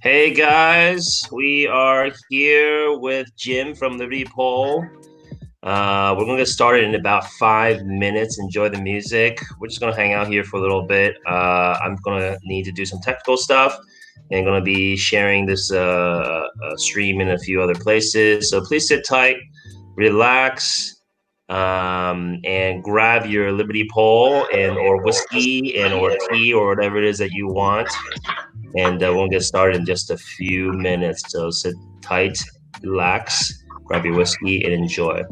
Hey guys, we are here with Jim from Liberty Pole. We're gonna get started in about 5 minutes. Enjoy the music. We're just gonna hang out here for a little bit. I'm gonna need to do some technical stuff and gonna be sharing this stream in a few other places. So please sit tight, relax, and grab your Liberty Pole and or whiskey and or tea or whatever it is that you want. And we'll get started in just a few minutes. So sit tight, relax, grab your whiskey, and enjoy.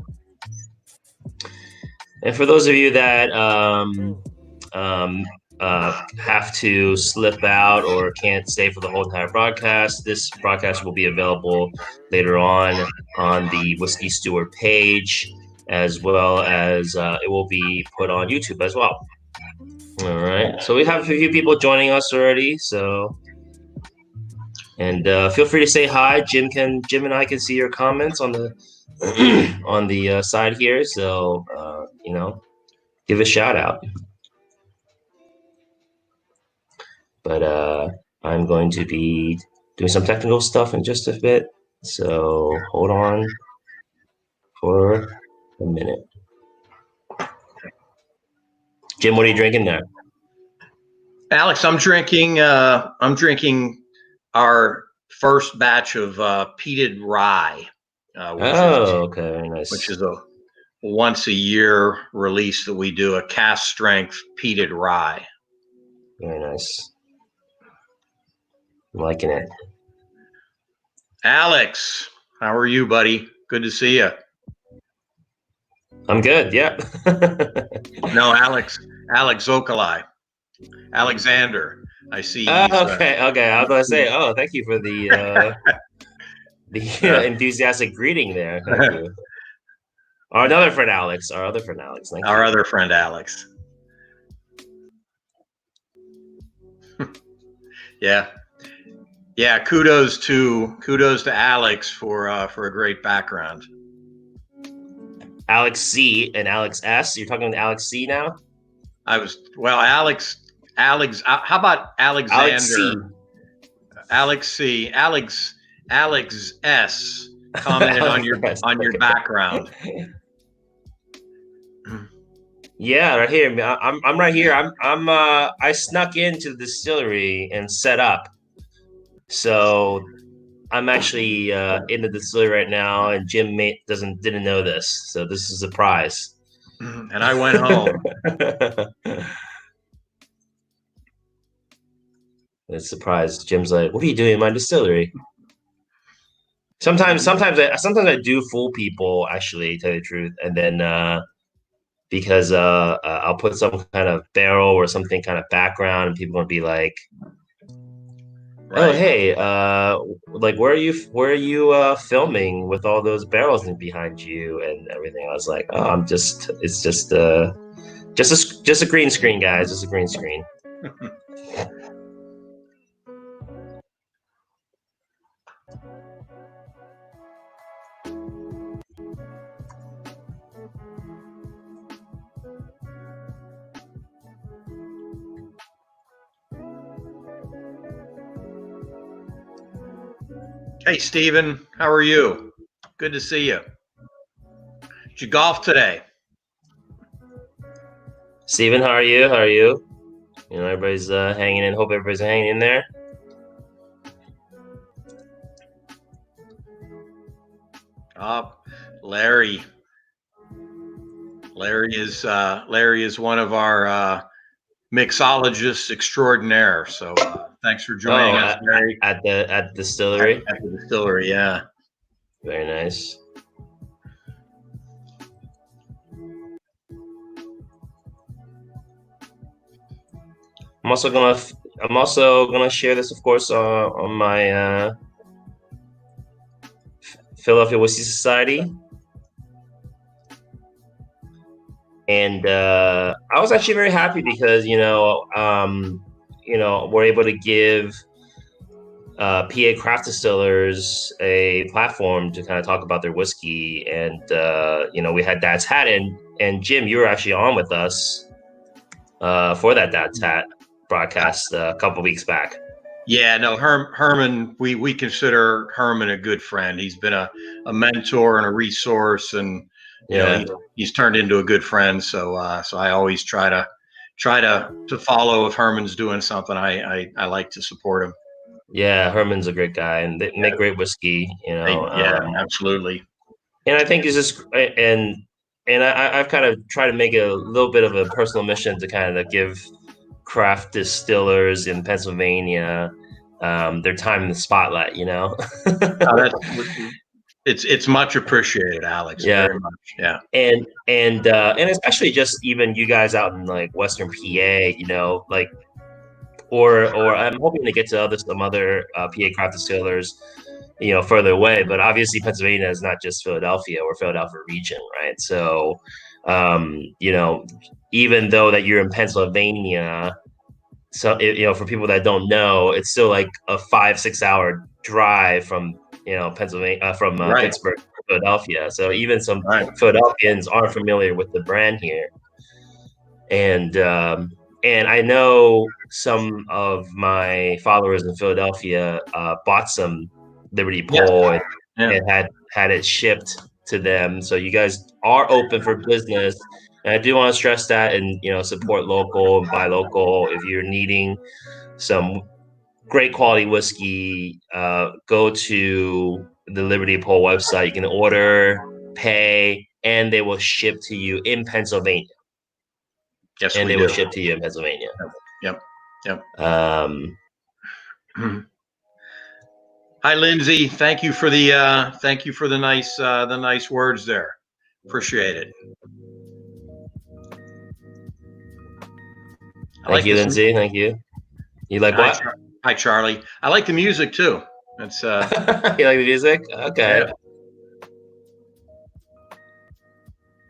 And for those of you that have to slip out or can't stay for the whole entire broadcast, this broadcast will be available later on the Whiskey Steward page, as well as it will be put on YouTube as well. All right. So we have a few people joining us already. And feel free to say hi. Jim and I can see your comments on the on the side here. So give a shout out. But I'm going to be doing some technical stuff in just a bit. So hold on for a minute. Jim, what are you drinking there? Alex, I'm drinking our first batch of Peated Rye. Okay, very nice. Which is a once a year release that we do, a cask strength peated rye. Very nice. I'm liking it. Alex, how are you, buddy? Good to see you. I'm good. Yeah. No, Alex Zokalai. Alexander. I see. Okay. I was going to say, thank you for the enthusiastic greeting there. Thank you. Our other friend Alex. Thank you. Our other friend Alex. Yeah. Kudos to Alex for a great background. Alex C and Alex S. You're talking to Alex C now? Alex. How about Alexander? Alex C. Alex S. Commented on your background. Yeah, right here. I'm right here. I snuck into the distillery and set up. So I'm actually in the distillery right now, and Jim didn't know this. So this is a surprise. And I went home. It's a surprise. Jim's like, "What are you doing in my distillery?" Sometimes I do fool people, actually, to tell you the truth, and then because I'll put some kind of barrel or something kind of background, and people will be like, "Oh, hey, like where are you filming with all those barrels behind you and everything?" I was like, "Oh, it's just a green screen, guys, just a green screen." Hey, Stephen, how are you? Good to see you. Did you golf today? Stephen, how are you? You know, everybody's hanging in. Hope everybody's hanging in there. Larry is one of our mixologists extraordinaire. So thanks for joining us, Larry. At the distillery. At the distillery, yeah. Very nice. I'm also gonna share this, of course, on my Philadelphia Whiskey Society. And I was actually very happy because we're able to give PA craft distillers a platform to kind of talk about their whiskey, and we had Dad's Hat, and Jim, you were actually on with us for that Dad's Hat broadcast a couple weeks back. Yeah, no, Herman, we consider Herman a good friend. He's been a mentor and a resource, and Yeah. he's turned into a good friend. So I always try to follow if Herman's doing something. I like to support him. Yeah, Herman's a great guy, and they make great whiskey, Yeah, absolutely. and I think it's just I've kind of tried to make a little bit of a personal mission to kind of give craft distillers in Pennsylvania their time in the spotlight. That's it's much appreciated, Alex. Yeah, Very much. Yeah. and especially just even you guys out in like Western PA, like or I'm hoping to get to some other PA craft distillers, further away. But obviously, Pennsylvania is not just Philadelphia or Philadelphia region, right? So, even though that you're in Pennsylvania, so for people that don't know, it's still like a 5-6 hour drive from Pennsylvania from Right. Pittsburgh to Philadelphia. So even some Right. Philadelphians aren't familiar with the brand here, and I know some of my followers in Philadelphia bought some Liberty Yes. Pole Yeah. and had it shipped to them. So you guys are open for business, and I do want to stress that, and support local and buy local. If you're needing some great quality whiskey, go to the Liberty Pole website. You can order, pay, and they will ship to you in Pennsylvania. Yes, And we they will do. ship to you in Pennsylvania. Yep. Yep. Um, Hi, Lindsay. Thank you for the nice words there. Appreciate it. I Thank like you, this. Lindsay. Thank you. You like what? Hi, Charlie. I like the music too. That's You like the music? Okay.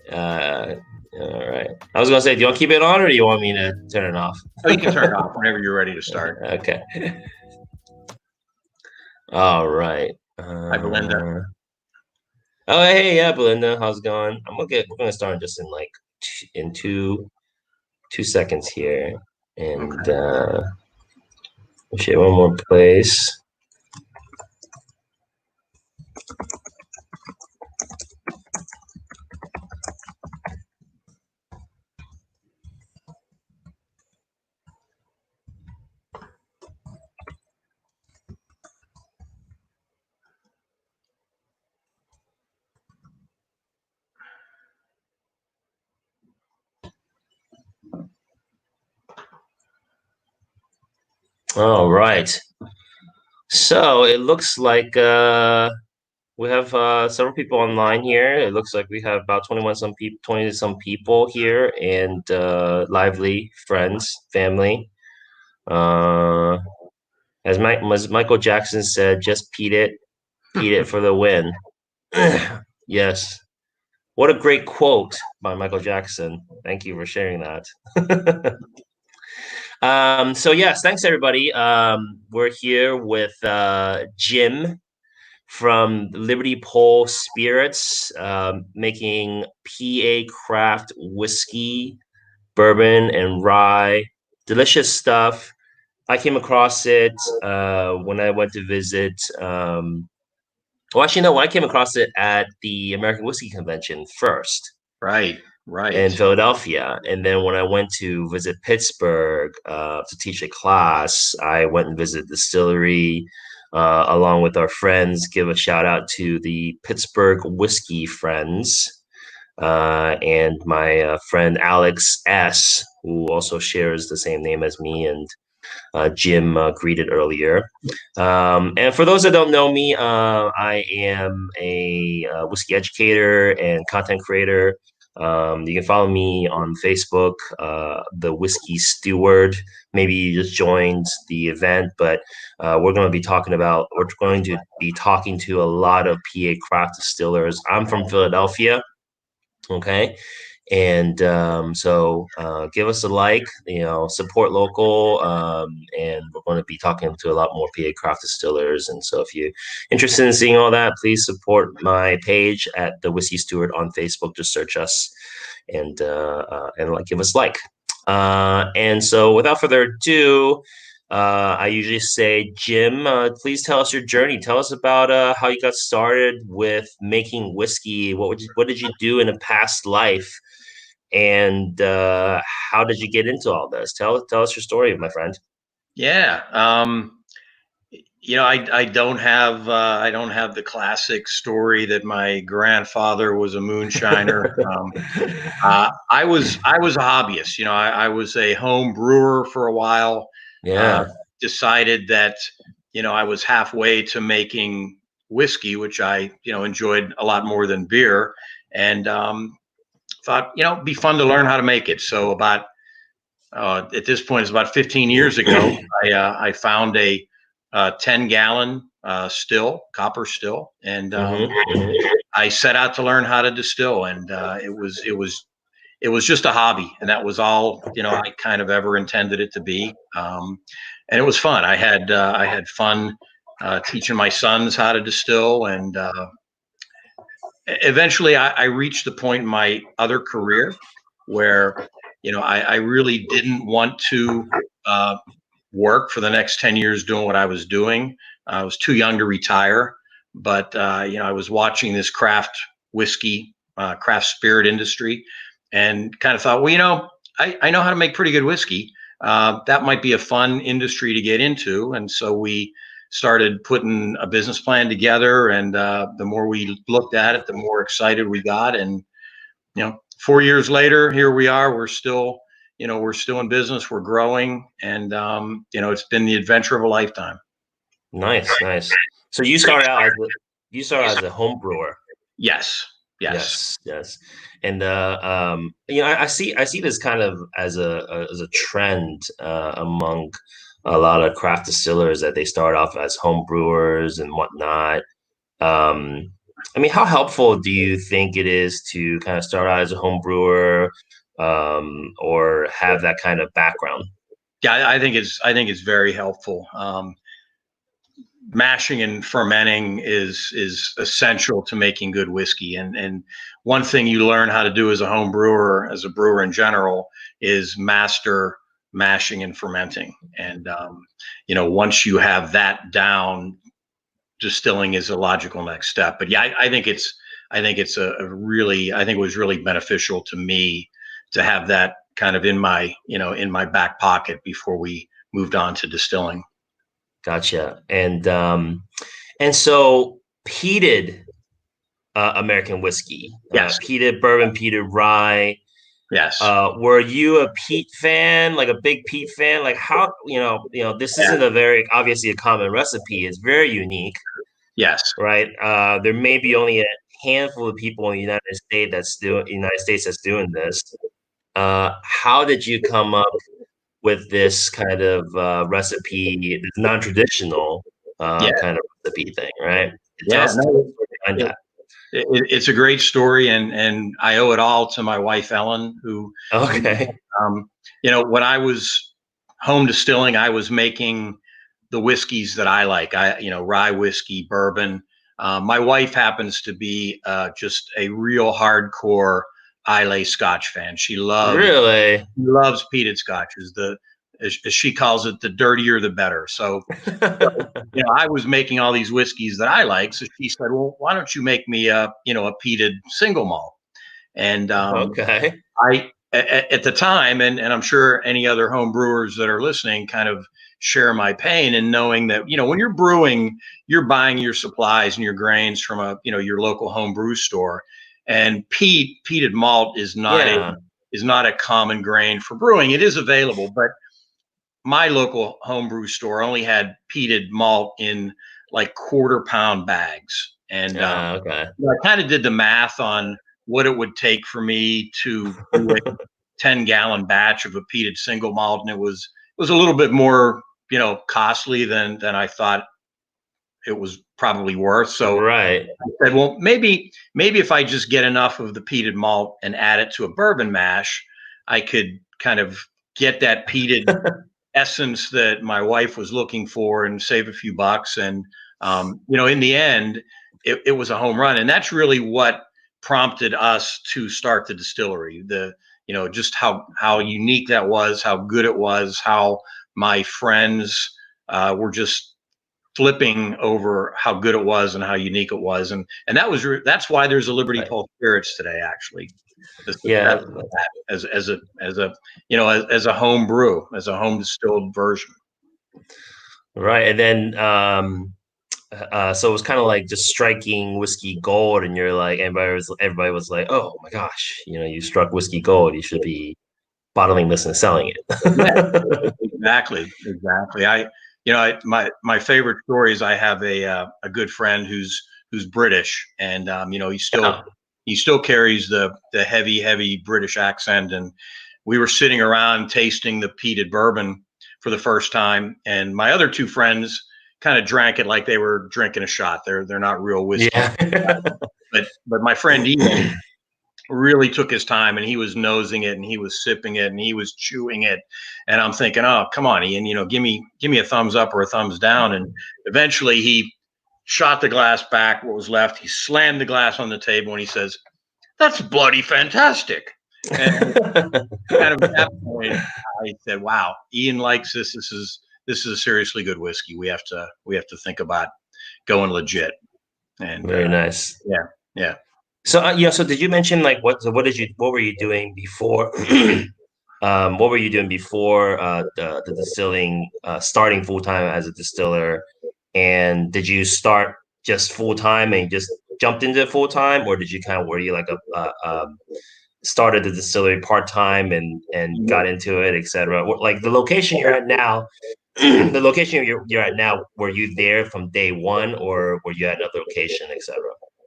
Yeah. All right. I was gonna say, do you want to keep it on, or do you want me to turn it off? Oh, you can turn it off whenever you're ready to start. Okay. All right. Hi, Belinda. Oh, hey, yeah, Belinda, how's it going? We're gonna start just in like in 2 seconds here, and share one more place. All right. So it looks like we have several people online here. It looks like we have about 20 some people here, and lively friends, family. Uh, as Michael Jackson said, just Pete it for the win. Yes. What a great quote by Michael Jackson. Thank you for sharing that. So yes, thanks everybody. We're here with Jim from Liberty Pole Spirits, making PA craft whiskey, bourbon, and rye. Delicious stuff. I came across it when I went to visit. Well, actually, no, when I came across it at the American Whiskey Convention first Right. in Philadelphia. And then when I went to visit Pittsburgh to teach a class, I went and visited the distillery along with our friends. Give a shout out to the Pittsburgh Whiskey Friends and my friend Alex S., who also shares the same name as me and Jim greeted earlier. And for those that don't know me, I am a whiskey educator and content creator. You can follow me on Facebook, The Whiskey Steward. Maybe you just joined the event, but we're going to be talking to a lot of PA craft distillers. I'm from Philadelphia. Okay. And so give us a like, support local. And we're going to be talking to a lot more PA craft distillers. And so if you're interested in seeing all that, please support my page at The Whiskey Steward on Facebook. Just search us and give us like. And so without further ado, I usually say, Jim, please tell us your journey. Tell us about how you got started with making whiskey. What did you do in a past life, and how did you get into all this? Tell us your story, my friend. Yeah. I don't have the classic story that my grandfather was a moonshiner. I was a hobbyist. I was a home brewer for a while. Uh, Yeah. Decided that I was halfway to making whiskey, which I enjoyed a lot more than beer, and thought it'd be fun to learn how to make it. So about at this point, it's about 15 years ago. I found a 10-gallon still, copper still, and I set out to learn how to distill. And it was just a hobby, and that was all I kind of ever intended it to be. And it was fun. I had fun teaching my sons how to distill, and eventually I reached the point in my other career where I really didn't want to work for the next 10 years doing what I was doing. I was too young to retire, but I was watching this craft whiskey, craft spirit industry, and kind of thought, well, I know how to make pretty good whiskey. That might be a fun industry to get into. And so we started putting a business plan together, and the more we looked at it, the more excited we got. And 4 years later, here we are. We're still in business. We're growing, and it's been the adventure of a lifetime. Nice, nice. So you started as a home brewer. Yes, yes, Yes, yes. And I see this kind of as a trend among a lot of craft distillers that they start off as home brewers and whatnot. Um, I mean, how helpful do you think it is to kind of start out as a home brewer, or have that kind of background? yeah. I think it's very helpful. Mashing and fermenting is essential to making good whiskey. And one thing you learn how to do as a home brewer, as a brewer in general, is master mashing and fermenting. And once you have that down, distilling is a logical next step. But yeah, I think it's I think it was really beneficial to me to have that kind of in my back pocket before we moved on to distilling. Gotcha. And so peated American whiskey, Yes, peated bourbon, peated rye. yes, Were you a peat fan, like a big peat fan? Like how, this yeah, isn't a very obviously a common recipe. It's very unique, yes. right? There may be only a handful of people in the United States that's doing this. How did you come up with this kind of recipe, this non-traditional Yeah, kind of recipe thing, right? yeah, Tell us no, behind it, that. it's a great story, and I owe it all to my wife Ellen, who, you Okay. um, when I was home distilling, I was making the whiskeys that I like. Rye whiskey, bourbon. My wife happens to be just a real hardcore Islay Scotch fan. She Really? loves peated scotches. As she calls it, the dirtier the better. So, I was making all these whiskeys that I like. So she said, "Well, why don't you make me a peated single malt?" And Okay. at the time, and I'm sure any other home brewers that are listening kind of share my pain in knowing that when you're brewing, you're buying your supplies and your grains from your local home brew store, and peated malt Yeah. is not a common grain for brewing. It is available, but my local homebrew store only had peated malt in like quarter-pound bags. And Okay. I kind of did the math on what it would take for me to do a 10-gallon batch of a peated single malt, and it was a little bit more costly than I thought it was probably worth. So Right. I said, well, maybe if I just get enough of the peated malt and add it to a bourbon mash, I could kind of get that peated essence that my wife was looking for and save a few bucks. And in the end, it was a home run, and that's really what prompted us to start the distillery. Just how unique that was, how good it was, how my friends were just flipping over how good it was and how unique it was, and that's why there's a Liberty Right. Pole Spirits today, actually. The success Yeah. of that as a home brew, as a home distilled version. Right. And then so it was kind of like just striking whiskey gold, and you're like everybody was like, oh my gosh, you struck whiskey gold. You should be bottling this and selling Yeah, it. exactly. My favorite story is I have a good friend who's British, and Yeah. he still carries the heavy British accent. And we were sitting around tasting the peated bourbon for the first time, and my other two friends kind of drank it like they were drinking a shot. They're not real whiskey, Yeah. but my friend Ian really took his time, and he was nosing it, and he was sipping it, and he was chewing it. And I'm thinking, oh, come on, Ian, give me a thumbs up or a thumbs down. And eventually he shot the glass back, what was left. He slammed the glass on the table, and he says, that's bloody fantastic. And kind of at that point, I said, wow, Ian likes this. This is a seriously good whiskey. We have to think about going legit. And Very nice. yeah, yeah. So yeah, so did you mention like what were you doing before what were you doing before the distilling starting full time as a distiller? And did you start just full time and just jumped into full time, or did you were you like started the distillery part time and got into it, etc.? Like the location you're at now, the location you're at now, were you there from day one, or were you at another location, etc.?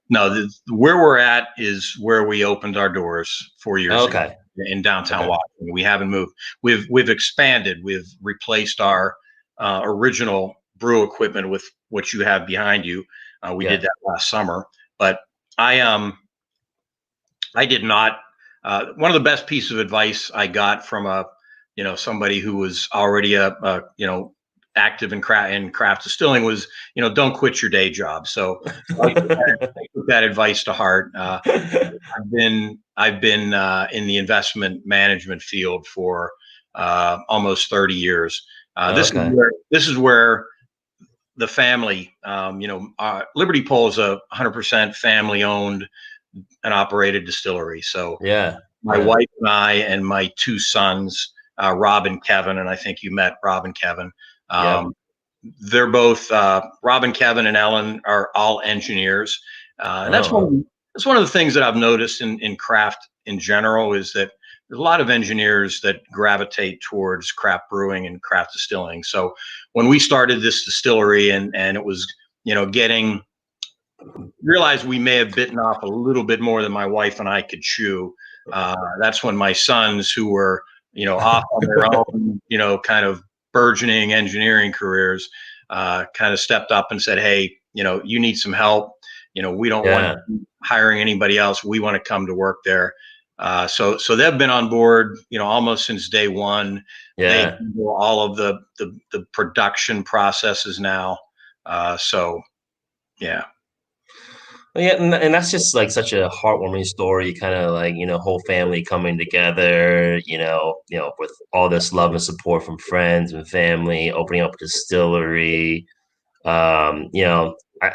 No, where we're at is where we opened our doors 4 years ago Okay. in downtown Okay. Washington. We haven't moved. We've expanded. We've replaced our original brew equipment with what you have behind you. We Yeah. did that last summer, but I did not. One of the best pieces of advice I got from somebody who was already active in craft distilling was, don't quit your day job. So I took that advice to heart. I've been in the investment management field for almost 30 years. Okay. This is where the family, Liberty Pole is a 100% family owned and operated distillery. So Yeah. my Yeah. wife and I and my two sons, Rob and Kevin, and I think you met Rob and Kevin. Yep. Um, they're both Rob and Kevin and Ellen are all engineers, and Oh. that's one of the things that I've noticed in craft in general is that there's a lot of engineers that gravitate towards craft brewing and craft distilling. So when we started this distillery and it was getting realized we may have bitten off a little bit more than my wife and I could chew. That's when my sons, who were off on their own, kind of burgeoning engineering careers, kind of stepped up and said, "Hey, you need some help. We don't want Yeah. hiring anybody else. We want to come to work there." So they've been on board, almost since day one. They Yeah. handle all of the production processes now. So yeah. Well, yeah, and that's just like such a heartwarming story, kind of like, whole family coming together, with all this love and support from friends and family, opening up a distillery. I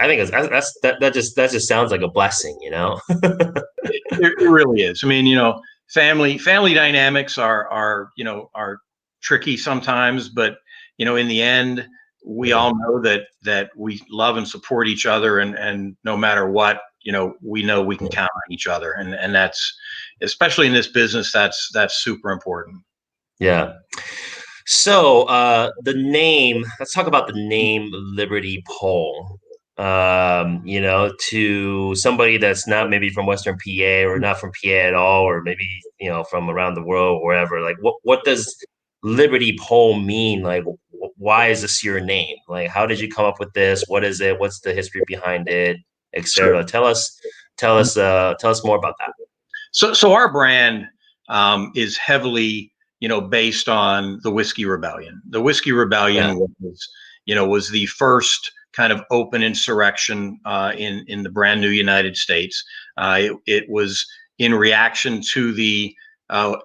think that just sounds like a blessing. It really is. I mean, family dynamics are tricky sometimes, but in the end, we Yeah. all know that we love and support each other, and no matter what, we know we can Yeah. count on each other, and that's, especially in this business, that's super important. Yeah. So, the name, let's talk about the name Liberty Pole. To somebody that's not maybe from Western PA or not from PA at all, or maybe, from around the world, wherever, like what does Liberty Pole mean? Like, why is this your name? Like, how did you come up with this? What is it? What's the history behind it, Sure. etc.? Tell us more about that. So our brand is heavily, based on the Whiskey Rebellion. The Whiskey Yeah. Rebellion was the first kind of open insurrection in the brand new United States. It was in reaction to the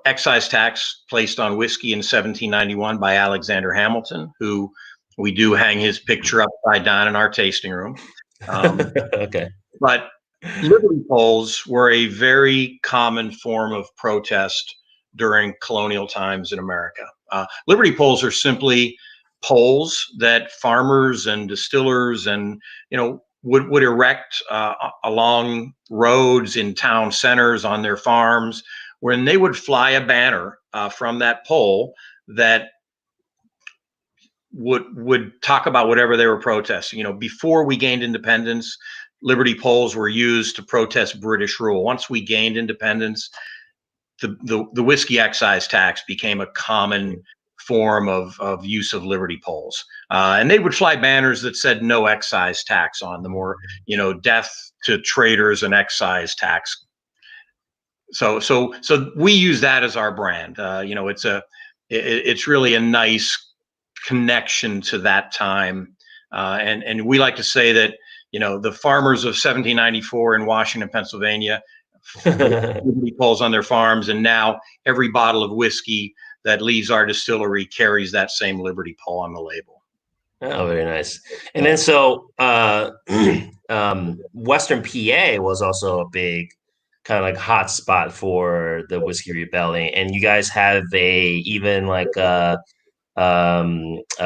excise tax placed on whiskey in 1791 by Alexander Hamilton, who we do hang his picture upside down in our tasting room. Okay. But liberty poles were a very common form of protest during colonial times in America. Liberty poles are simply poles that farmers and distillers and would erect along roads in town centers on their farms, when they would fly a banner from that pole that would talk about whatever they were protesting. Before we gained independence, liberty poles were used to protest British rule. Once we gained independence, the whiskey excise tax became a common form of use of liberty poles, and they would fly banners that said no excise tax on them, or death to traitors and excise tax. So we use that as our brand. It's really a nice connection to that time, and we like to say that the farmers of 1794 in Washington, Pennsylvania, liberty poles on their farms, and now every bottle of whiskey that leaves our distillery carries that same liberty pole on the label. Oh, very nice. And then Western PA was also a big kind of like hot spot for the Whiskey Rebellion, and you guys have even like a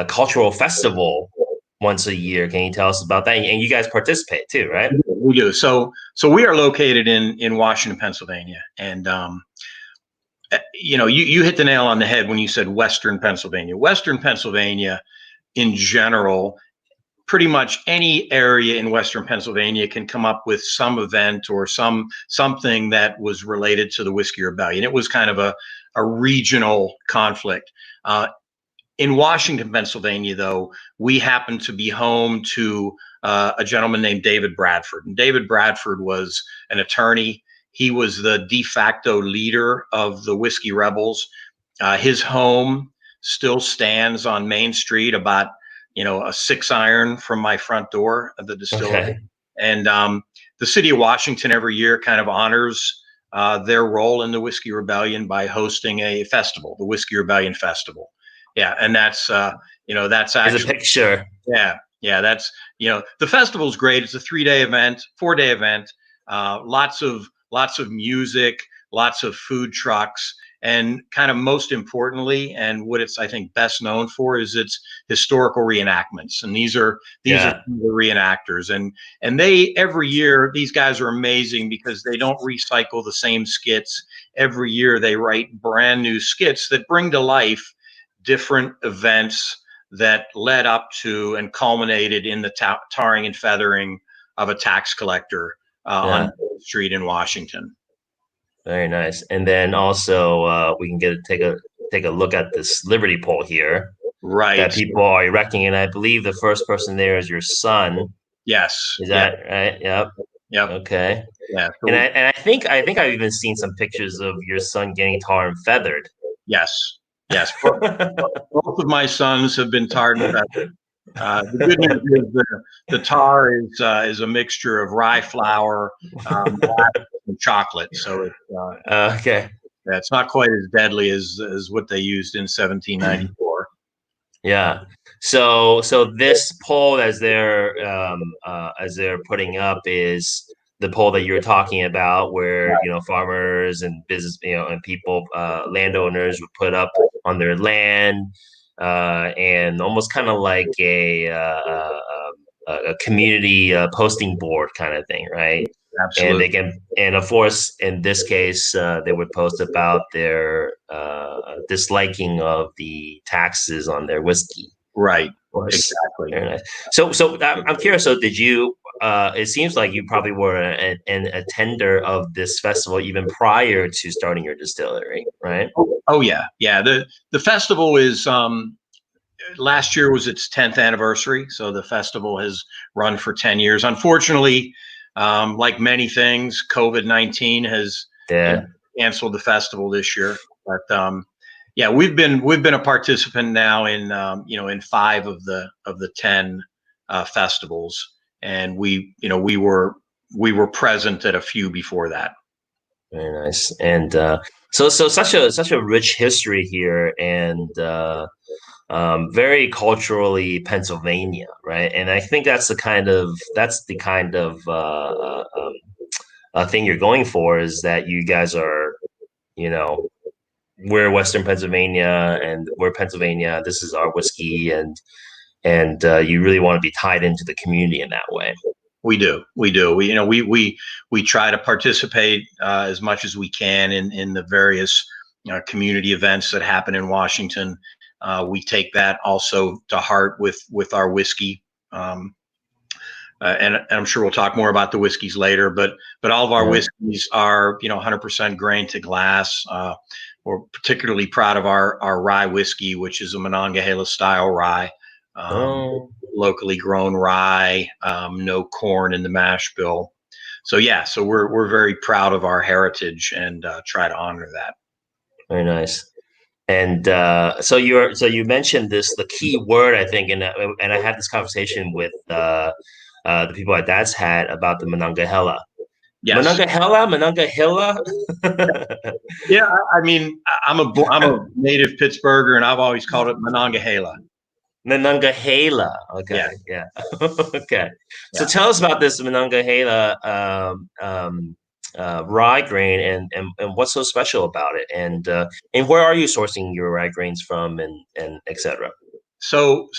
cultural festival once a year. Can you tell us about that? And you guys participate too, right? We do. So we are located in Washington, Pennsylvania, and you hit the nail on the head when you said Western Pennsylvania. Western Pennsylvania, in general, pretty much any area in Western Pennsylvania can come up with some event or something that was related to the Whiskey Rebellion. It was kind of a regional conflict. In Washington, Pennsylvania, though, we happen to be home to a gentleman named David Bradford. And David Bradford was an attorney. He was the de facto leader of the Whiskey Rebels. His home still stands on Main Street, about a 6-iron from my front door of the distillery. Okay. And the city of Washington every year kind of honors their role in the Whiskey Rebellion by hosting a festival, the Whiskey Rebellion Festival. Yeah, and that's that's actually. There's a picture. Yeah, that's the festival's great. It's a 3-day event, 4-day event. Lots of music, lots of food trucks, and kind of most importantly, and what it's I think best known for, is its historical reenactments. And these are the reenactors, and they every year, these guys are amazing because they don't recycle the same skits every year. They write brand new skits that bring to life different events that led up to and culminated in the tarring and feathering of a tax collector on Main Street in Washington. Very nice. And then also we can take a look at this Liberty pole here, right? That people are erecting, and I believe the first person there is your son. Yes. Is that right? Yep. Okay. Yeah. So and I think I've even seen some pictures of your son getting tar and feathered. Yes. Both of my sons have been tarred and feathered. The good news is the tar is a mixture of rye flour, and chocolate, so it's okay. Yeah, it's not quite as deadly as what they used in 1794. Yeah. So this pole as they're putting up is the pole that you were talking about, where farmers and business and people, landowners would put up on their land, and almost kind of like a community posting board kind of thing, right? Absolutely. And of course, in this case, they would post about their disliking of the taxes on their whiskey. Right. Exactly. Very nice. So I'm curious. So did you? It seems like you probably were an attender of this festival even prior to starting your distillery, right? Oh yeah. The festival is last year was its 10th anniversary, so the festival has run for 10 years. Unfortunately, like many things, COVID-19 has canceled the festival this year. But we've been a participant now in in 5 of the 10 festivals, and we were present at a few before that. Very nice. And So such a rich history here, and very culturally Pennsylvania, right? And I think that's the kind of thing you're going for, is that you guys are, you know, we're Western Pennsylvania and we're Pennsylvania. This is our whiskey, and you really want to be tied into the community in that way. We do. We do. We try to participate as much as we can in the various community events that happen in Washington. We take that also to heart with our whiskey. And I'm sure we'll talk more about the whiskeys later, but all of our Yeah. whiskeys are 100% grain to glass. We're particularly proud of our rye whiskey, which is a Monongahela style rye. Um, Oh, Locally grown rye, no corn in the mash bill. So yeah, so we're very proud of our heritage and try to honor that. very nice. And so you mentioned this, the key word, I think, and I had this conversation with the people at Dad's had about the Monongahela. Yes. Monongahela, Monongahela. Yeah. I mean, I'm a native Pittsburgher, and I've always called it Monongahela. Monongahela. Okay, Yeah. yeah. Okay. So Yeah. tell us about this Monongahela rye grain, and what's so special about it, and where are you sourcing your rye grains from, and etc. So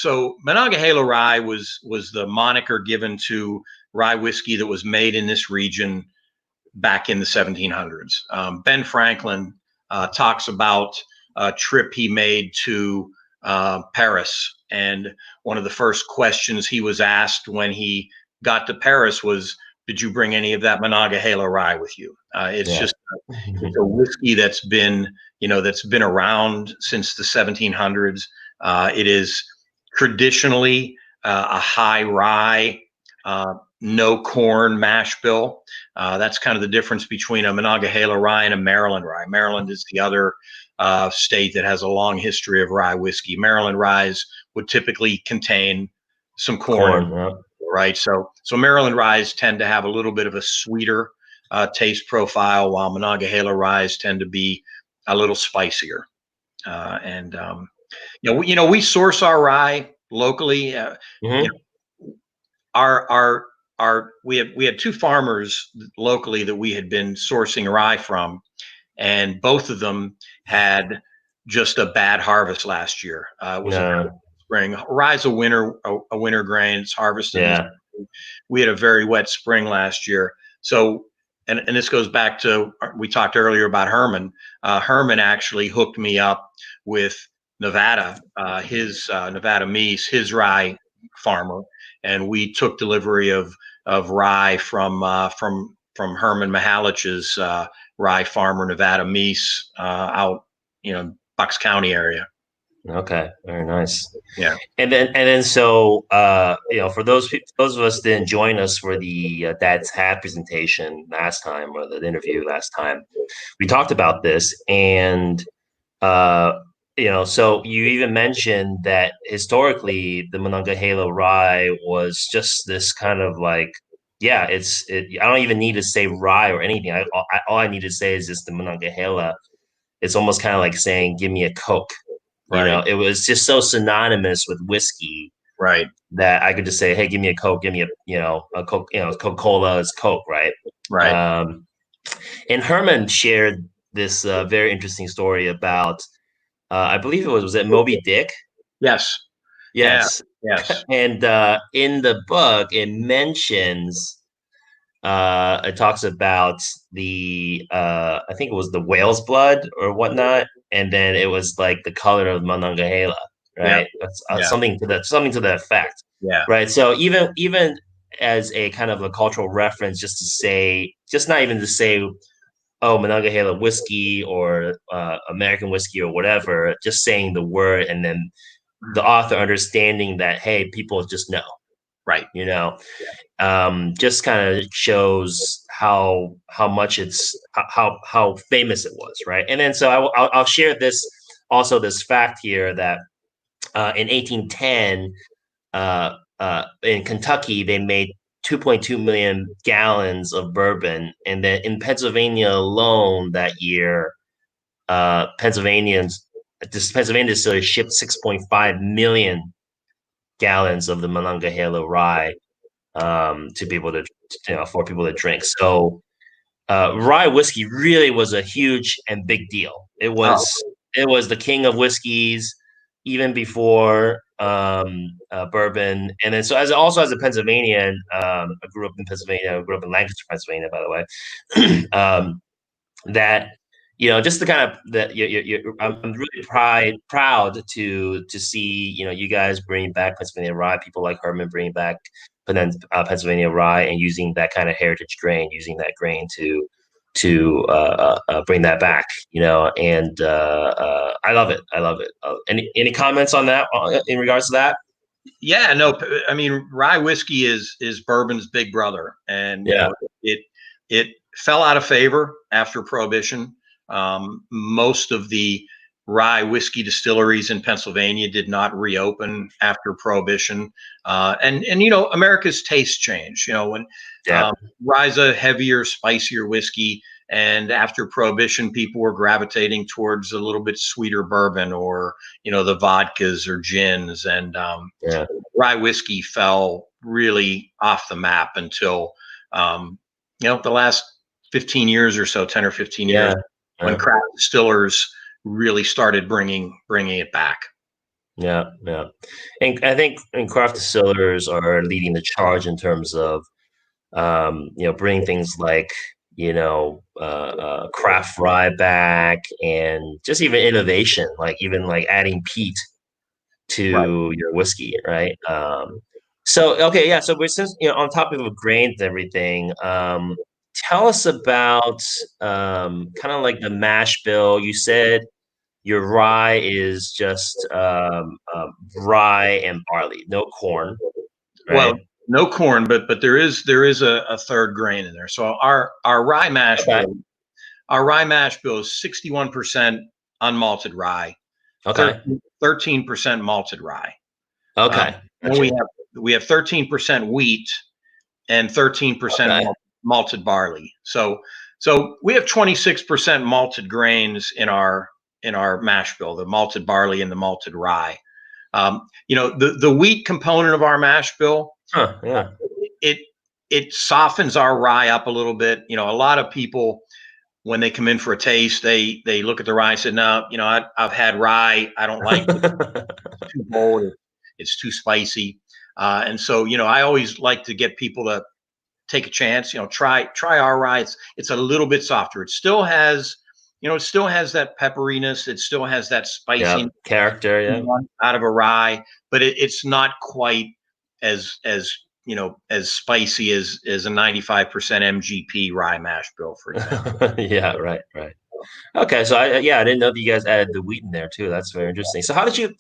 Monongahela rye was the moniker given to rye whiskey that was made in this region back in the 1700s. Ben Franklin talks about a trip he made to Paris, and one of the first questions he was asked when he got to Paris was, "Did you bring any of that Monongahela rye with you?" It's Yeah. just it's a whiskey that's been around since the 1700s. It is traditionally a high rye, no corn mash bill. That's kind of the difference between a Monongahela rye and a Maryland rye. Maryland is the other state that has a long history of rye whiskey. Maryland ryes would typically contain some corn, Corn. Yeah. right? So Maryland ryes tend to have a little bit of a sweeter taste profile, while Monongahela ryes tend to be a little spicier. And we source our rye locally. You Hmm. know, our we had two farmers locally that we had been sourcing rye from, and both of them had just a bad harvest last year. It was a No. spring. Rye's a winter grain. It's harvested in the Yeah. spring. We had a very wet spring last year. So, and this goes back to, we talked earlier about Herman. Herman actually hooked me up with Nevada, his Nevada Meese, his rye farmer, and we took delivery of rye from Herman Mahalich's rye farmer, Nevada Meese, out Bucks County area. Okay. Very nice. Yeah. And then so for those of us that didn't join us for the Dad's Hat presentation last time, or the interview last time, we talked about this, and uh so you even mentioned that historically the Monongahela rye was just this kind of like, yeah, I don't even need to say rye or anything. All I need to say is just the Monongahela. It's almost kind of like saying, give me a Coke. Right. It was just so synonymous with whiskey Right. that I could just say, hey, give me a Coke, give me a Coke, Coca-Cola is Coke, right? Right. Um, and Herman shared this very interesting story about, I believe was it Moby Dick? Yes. Yeah. Yes. Yes. And in the book, it mentions, it talks about I think it was the whale's blood or whatnot, and then it was like the color of Monongahela, Yeah. right? That's Yeah. something to that effect, Yeah. right? So even as a kind of a cultural reference, just not even to say, oh, Monongahela whiskey or American whiskey or whatever, just saying the word, and then the author understanding that, hey, people just know, Right. you know, Yeah. just kind of shows how much how famous it was, right? And then so I'll share this fact here that in 1810 in Kentucky they made 2.2 million gallons of bourbon, and then in Pennsylvania alone that year Pennsylvanians, this Pennsylvania distillery shipped 6.5 million gallons of the Monongahela rye to people to, for people to drink. So rye whiskey really was a huge and big deal. Oh, It was the king of whiskeys even before bourbon. And then so as a Pennsylvanian, I grew up in Pennsylvania. I grew up in Lancaster, Pennsylvania, by the way. That just the kind of that I'm really proud to see you guys bring back Pennsylvania rye. People like Herman bringing back Pennsylvania rye and using that kind of heritage grain, using that grain to bring that back. And I love it. I love it. Any comments on that in regards to that? yeah, no, I mean, rye whiskey is bourbon's big brother, and Yeah. it fell out of favor after Prohibition. Most of the rye whiskey distilleries in Pennsylvania did not reopen after Prohibition, and America's taste change. When Yeah. rye's a heavier, spicier whiskey, and after Prohibition, people were gravitating towards a little bit sweeter bourbon, or the vodkas or gins, and Yeah. rye whiskey fell really off the map until the last 15 years or so, 10 or 15 years, Yeah. when craft distillers really started bringing it back. Yeah, yeah, and I think craft distillers are leading the charge in terms of bringing things like craft rye back, and just even innovation, like even like adding peat Right. to your whiskey, right? So okay, yeah. So we're since on topic of grains and everything. Tell us about kind of like the mash bill. You said your rye is just rye and barley, no corn, Well, right? no corn, but there is a third grain in there. So our rye mash Okay. bill, is 61% unmalted rye, Okay. 13% malted rye. Okay. Then we Gotcha. have 13% wheat and 13% Okay. malted barley. So we have 26% malted grains in our mash bill, the malted barley and the malted rye. The wheat component of our mash bill, Huh. Yeah. it it softens our rye up a little bit. A lot of people, when they come in for a taste, they look at the rye and say, no, I've had rye, I don't like it, it's too bold, it's too spicy. And so, I always like to get people to take a chance. Try our rye. It's a little bit softer. It still has that pepperiness. It still has that Yeah. spiciness Character. Yeah. out of a rye, but it's not quite as spicy as a 95% MGP rye mash bill, for example. Yeah. Right. Right. Okay, so I didn't know that you guys added the wheat in there too. That's very interesting. So how did you?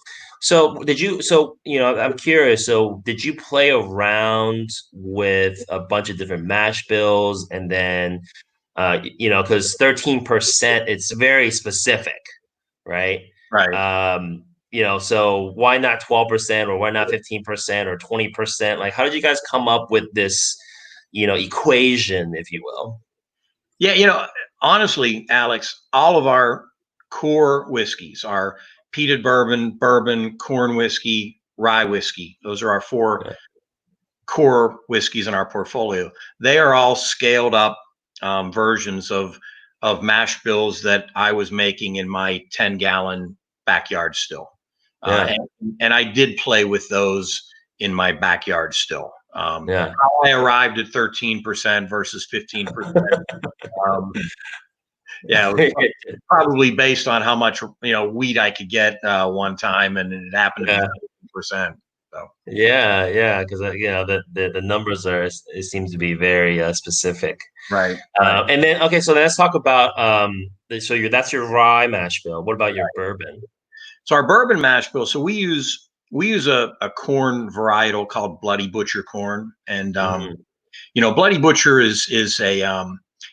I'm curious. So did you play around with a bunch of different mash bills, and then because 13%, it's very specific, right? Right. So why not 12%, or why not 15%, or 20%? Like, how did you guys come up with this, equation, if you will? Yeah, honestly, Alex, all of our core whiskeys are peated bourbon, corn whiskey, rye whiskey. Those are our four Yeah. core whiskeys in our portfolio. They are all scaled up versions of mash bills that I was making in my 10-gallon backyard still. Yeah. And I did play with those in my backyard still. Yeah. How I arrived at 13% versus 15%. Um, yeah, it was probably based on how much wheat I could get one time, and it happened to be Yeah. 15%. So Yeah, yeah, because the numbers it seems to be very specific. right, right. And then okay, so let's talk about that's your rye mash bill. What about your bourbon? So our bourbon mash bill. So we use a corn varietal called Bloody Butcher corn, and Mm, Bloody Butcher is a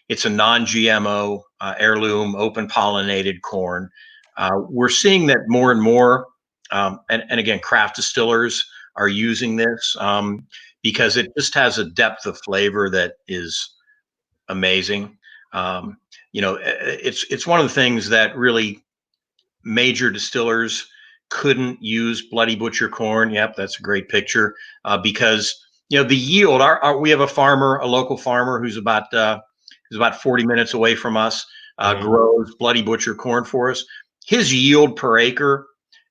it's a non-GMO heirloom, open pollinated corn. We're seeing that more and more, and again, craft distillers are using this because it just has a depth of flavor that is amazing. It's one of the things that really major distillers couldn't use Bloody Butcher corn. Yep, that's a great picture, because the yield. We have a local farmer who's about 40 minutes away from us, grows Bloody Butcher corn for us. His yield per acre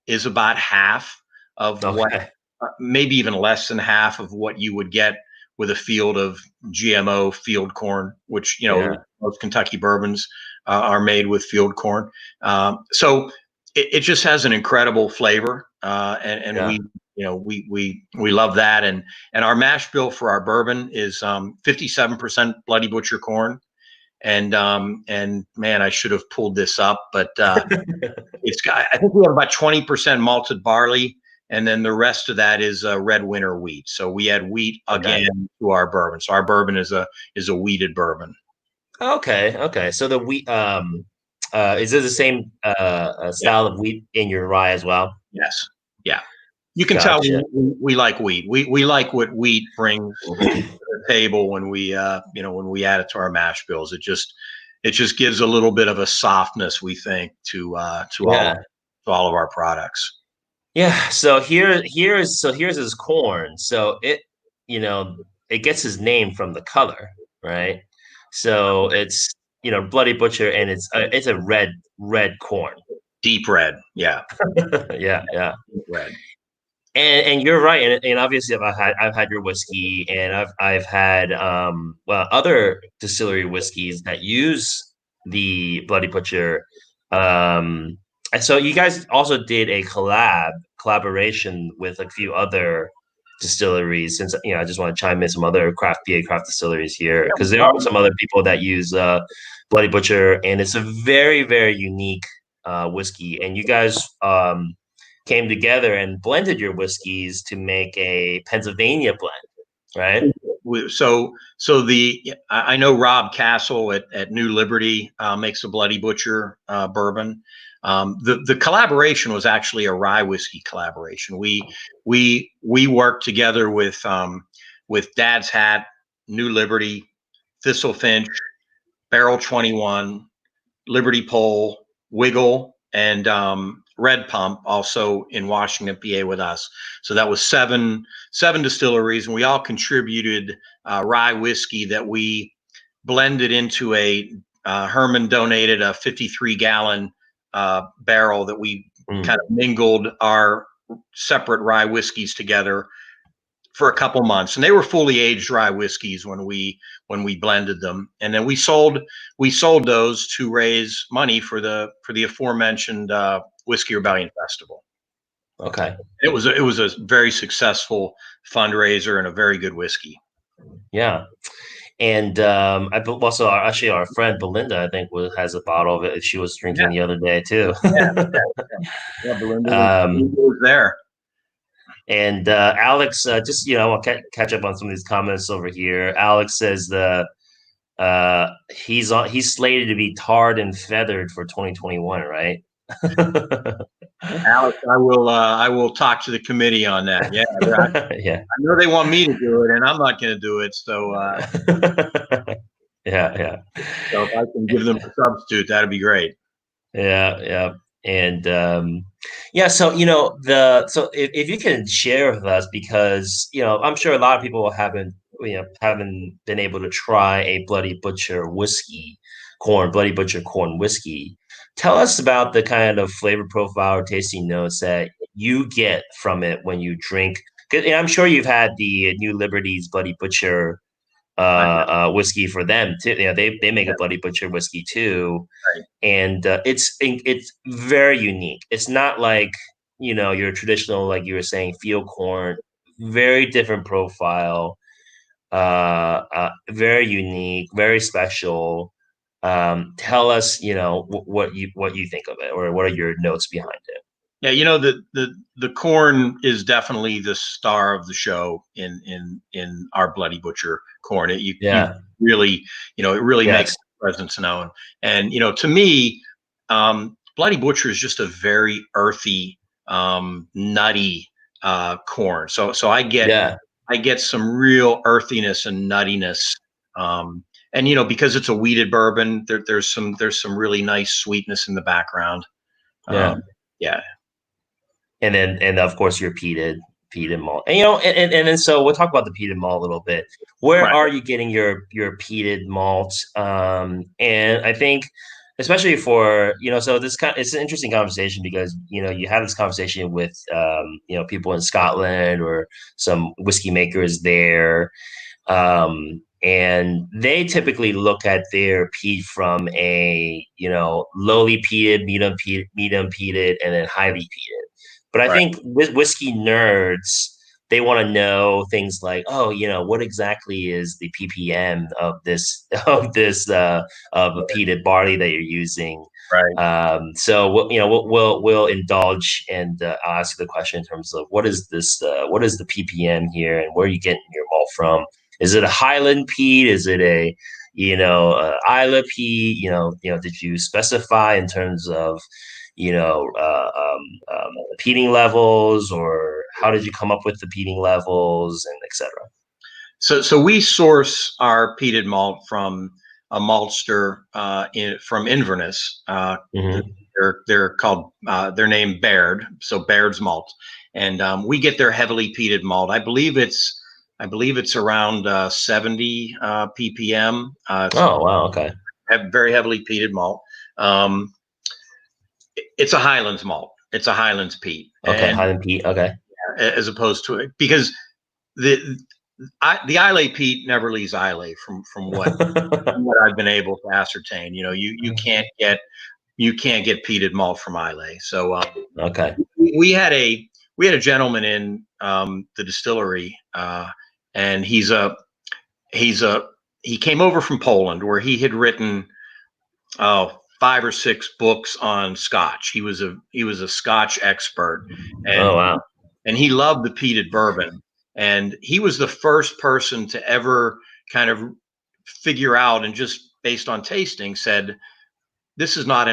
is about half of what, maybe even less than half of what you would get with a field of GMO field corn, which most Kentucky bourbons are made with field corn. So it just has an incredible flavor, and we love that. And our mash bill for our bourbon is 57% Bloody Butcher corn. And man, I should have pulled this up, but it's got, I think we have about 20% malted barley, and then the rest of that is red winter wheat. So we add wheat again to our bourbon. So our bourbon is a wheated bourbon. Okay. So the wheat, is it the same style of wheat in your rye as well? Yes. Yeah. You can tell we like wheat. We like what wheat brings to the table when we when we add it to our mash bills. It just gives a little bit of a softness, we think, to all of our products. Yeah. So here's his corn. So it gets his name from the color, right? So it's Bloody Butcher, and it's a red corn. Deep red. Yeah. Yeah. Deep red. And you're right, and obviously I've had your whiskey, and I've had other distillery whiskeys that use the Bloody Butcher. And so you guys also did a collaboration with a few other distilleries. Since I just want to chime in some other craft distilleries here, because there are some other people that use Bloody Butcher, and it's a very, very unique whiskey. And you guys came together and blended your whiskeys to make a Pennsylvania blend, right? So I know Rob Castle at New Liberty makes a Bloody Butcher bourbon. The collaboration was actually a rye whiskey collaboration. We worked together with Dad's Hat, New Liberty, Thistle Finch, Barrel 21, Liberty Pole, Wiggle, and Red Pump, also in Washington, PA, with us. So that was seven distilleries, and we all contributed rye whiskey that we blended into a Herman donated a 53-gallon barrel that we kind of mingled our separate rye whiskeys together for a couple months, and they were fully aged rye whiskeys when we blended them, and then we sold those to raise money for the aforementioned Whiskey Rebellion Festival. Okay, it was a very successful fundraiser and a very good whiskey. Yeah, and I also actually our friend Belinda, I think, has a bottle of it. She was drinking the other day too. Belinda was there. And Alex, just I'll catch up on some of these comments over here. Alex says he's slated to be tarred and feathered for 2021, right? Alex, I will talk to the committee on that. Yeah, I know they want me to do it, and I'm not going to do it. So yeah. So if I can give them a substitute, that'd be great. Yeah. And so if you can share with us, because I'm sure a lot of people haven't been able to try a Bloody Butcher Bloody Butcher corn whiskey. Tell us about the kind of flavor profile or tasting notes that you get from it when you drink. And I'm sure you've had the New Liberty's Bloody Butcher whiskey for them too. They make a Bloody Butcher whiskey too, right. And it's very unique. It's not like your traditional, like you were saying, field corn. Very different profile, very unique, very special. Tell us, what you think of it, or what are your notes behind it? Yeah, the corn is definitely the star of the show in our Bloody Butcher corn. You really, it really makes its presence known. And to me, Bloody Butcher is just a very earthy, nutty corn. So I get some real earthiness and nuttiness and because it's a wheated bourbon, there's some really nice sweetness in the background. Yeah. Yeah. And of course your peated malt. And then so we'll talk about the peated malt a little bit. Where Right. are you getting your peated malt? And I think especially for so it's an interesting conversation because you have this conversation with people in Scotland or some whiskey makers there, and they typically look at their peat from a lowly peated, medium peated, and then highly peated. But I Right. think with whiskey nerds, they want to know things like, oh, what exactly is the ppm of this of a peated barley that you're using. Right. So we'll indulge and I'll ask the question in terms of what is the ppm here and where are you getting your malt from? Is it a Highland peat? Is it a Isla peat? Did you specify in terms of peating levels, or how did you come up with the peating levels, and etc.? So we source our peated malt from a maltster from Inverness. Mm-hmm. They're called they're named Baird, so Baird's malt, and we get their heavily peated malt. I believe it's around 70 ppm. Oh wow, okay. Very heavily peated malt. It's a Highlands malt. It's a Highlands peat. Okay, And Highland peat. Okay. as opposed to it, because the Islay peat never leaves Islay from what I've been able to ascertain. You can't get peated malt from Islay. So okay. we had a gentleman in the distillery, and he came over from Poland where he had written 5 or 6 books on Scotch. He was a Scotch expert, Oh and wow. he loved the peated bourbon. And he was the first person to ever kind of figure out, and just based on tasting, said, "This is not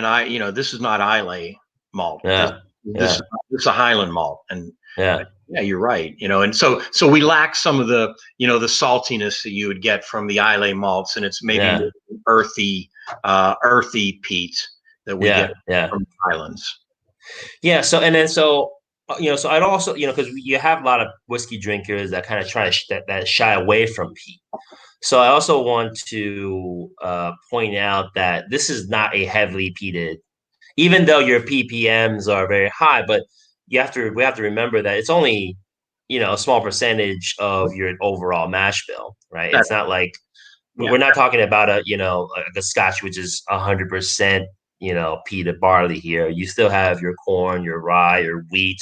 this is not Islay malt. Yeah. This is a Highland malt." And Yeah. yeah, you're right. And so we lack some of the the saltiness that you would get from the Islay malts, and it's maybe Yeah. earthy peat that we Yeah. get Yeah. from the Highlands. Yeah. So and then so so I'd also because you have a lot of whiskey drinkers that kind of try to that shy away from peat. So I also want to point out that this is not a heavily peated, even though your ppms are very high, but we have to remember that it's only a small percentage of your overall mash bill, right? That, It's not like yeah, we're not talking about a Scotch which is 100% peated barley here. You still have your corn, your rye, your wheat,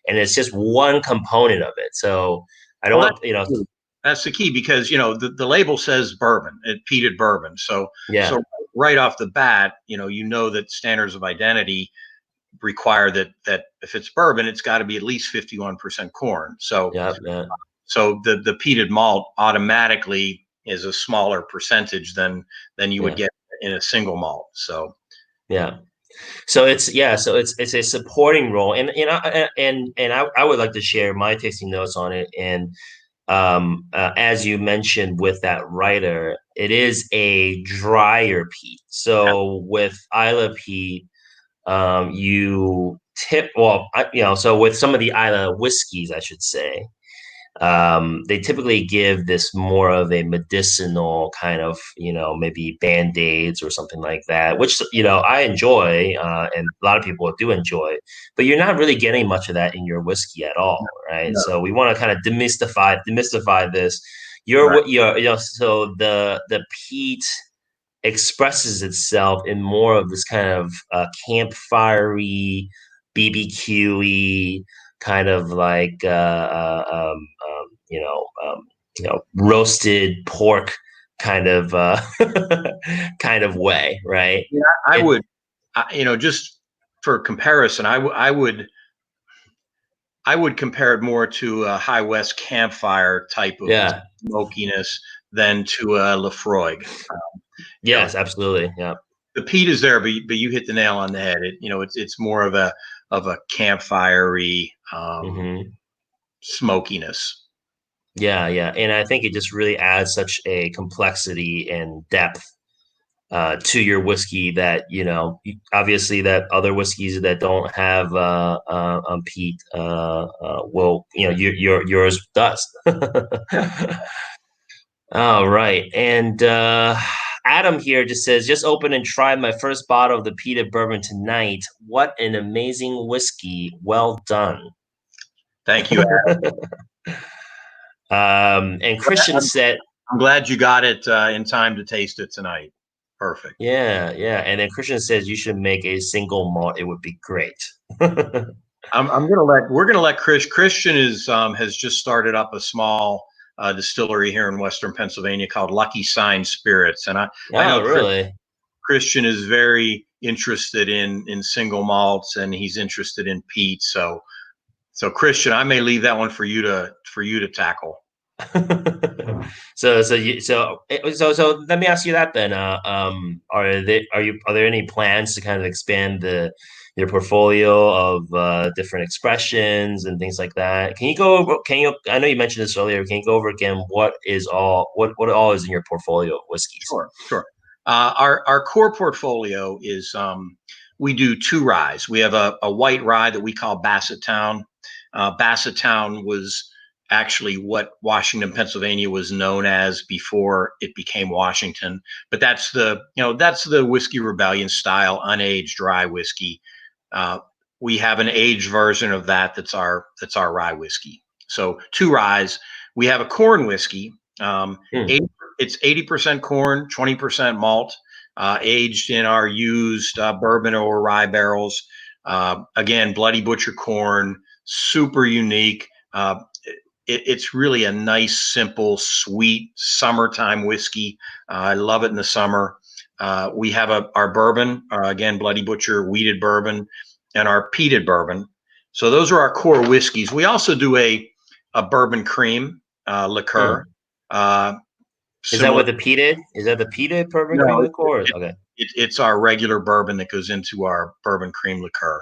and it's just one component of it. So I don't well, want that's the key, because the label says bourbon, peated bourbon. So yeah. right off the bat, that standards of identity require that if it's bourbon, it's got to be at least 51% corn. So Yeah, yeah. the peated malt automatically is a smaller percentage than you would Yeah. get in a single malt. So Yeah. So it's a supporting role, and I would like to share my tasting notes on it. And as you mentioned with that writer, it is a drier peat. So with Isla peat, you tip so with some of the Isla whiskeys, I should say, they typically give this more of a medicinal kind of, maybe band-aids or something like that, which, I enjoy, and a lot of people do enjoy, but you're not really getting much of that in your whiskey at all, right? no, So we want to kind of demystify this. right. So the peat expresses itself in more of this kind of campfirey, BBQ-y kind of like roasted pork kind of kind of way, right? Yeah, I would, just for comparison, I would compare it more to a High West campfire type of Yeah. smokiness than to a Lefroy. Yes, absolutely. Yeah. The peat is there, but you hit the nail on the head. It's more of a campfirey Hmm. smokiness. Yeah, yeah, and I think it just really adds such a complexity and depth to your whiskey that obviously that other whiskeys that don't have peat will yours does. All right, and Adam here just says just opened and tried my first bottle of the peated bourbon tonight. What an amazing whiskey! Well done. Thank you. And Christian I'm, said, I'm glad you got it in time to taste it tonight. Perfect. yeah, yeah. And then Christian says you should make a single malt. It would be great. We're gonna let Christian has just started up a small distillery here in Western Pennsylvania called Lucky Sign Spirits, and I Oh, know really? Christian is very interested in single malts, and he's interested in peat. So Christian, I may leave that one for you to tackle. So let me ask you that then. Are there any plans to kind of expand your portfolio of different expressions and things like that? Can you go over, I know you mentioned this earlier. Can you go over again what all is in your portfolio of whiskeys? Sure, sure. Our core portfolio is we do two ryes. We have a white rye that we call Bassettown. Bassettown was actually what Washington, Pennsylvania was known as before it became Washington. But that's the Whiskey Rebellion style unaged rye whiskey. We have an aged version of that's our rye whiskey. So two ryes. We have a corn whiskey. Hmm. It's 80% corn, 20% malt, aged in our used bourbon or rye barrels. Again, Bloody Butcher corn, super unique. It's really a nice, simple, sweet summertime whiskey. I love it in the summer. We have our bourbon, again, Bloody Butcher wheated bourbon, and our peated bourbon. So those are our core whiskeys. We also do a bourbon cream liqueur. Hmm. Uh, Is that Similar. with the peated? Is that the peated bourbon cream No, liqueur? Okay. it's our regular bourbon that goes into our bourbon cream liqueur.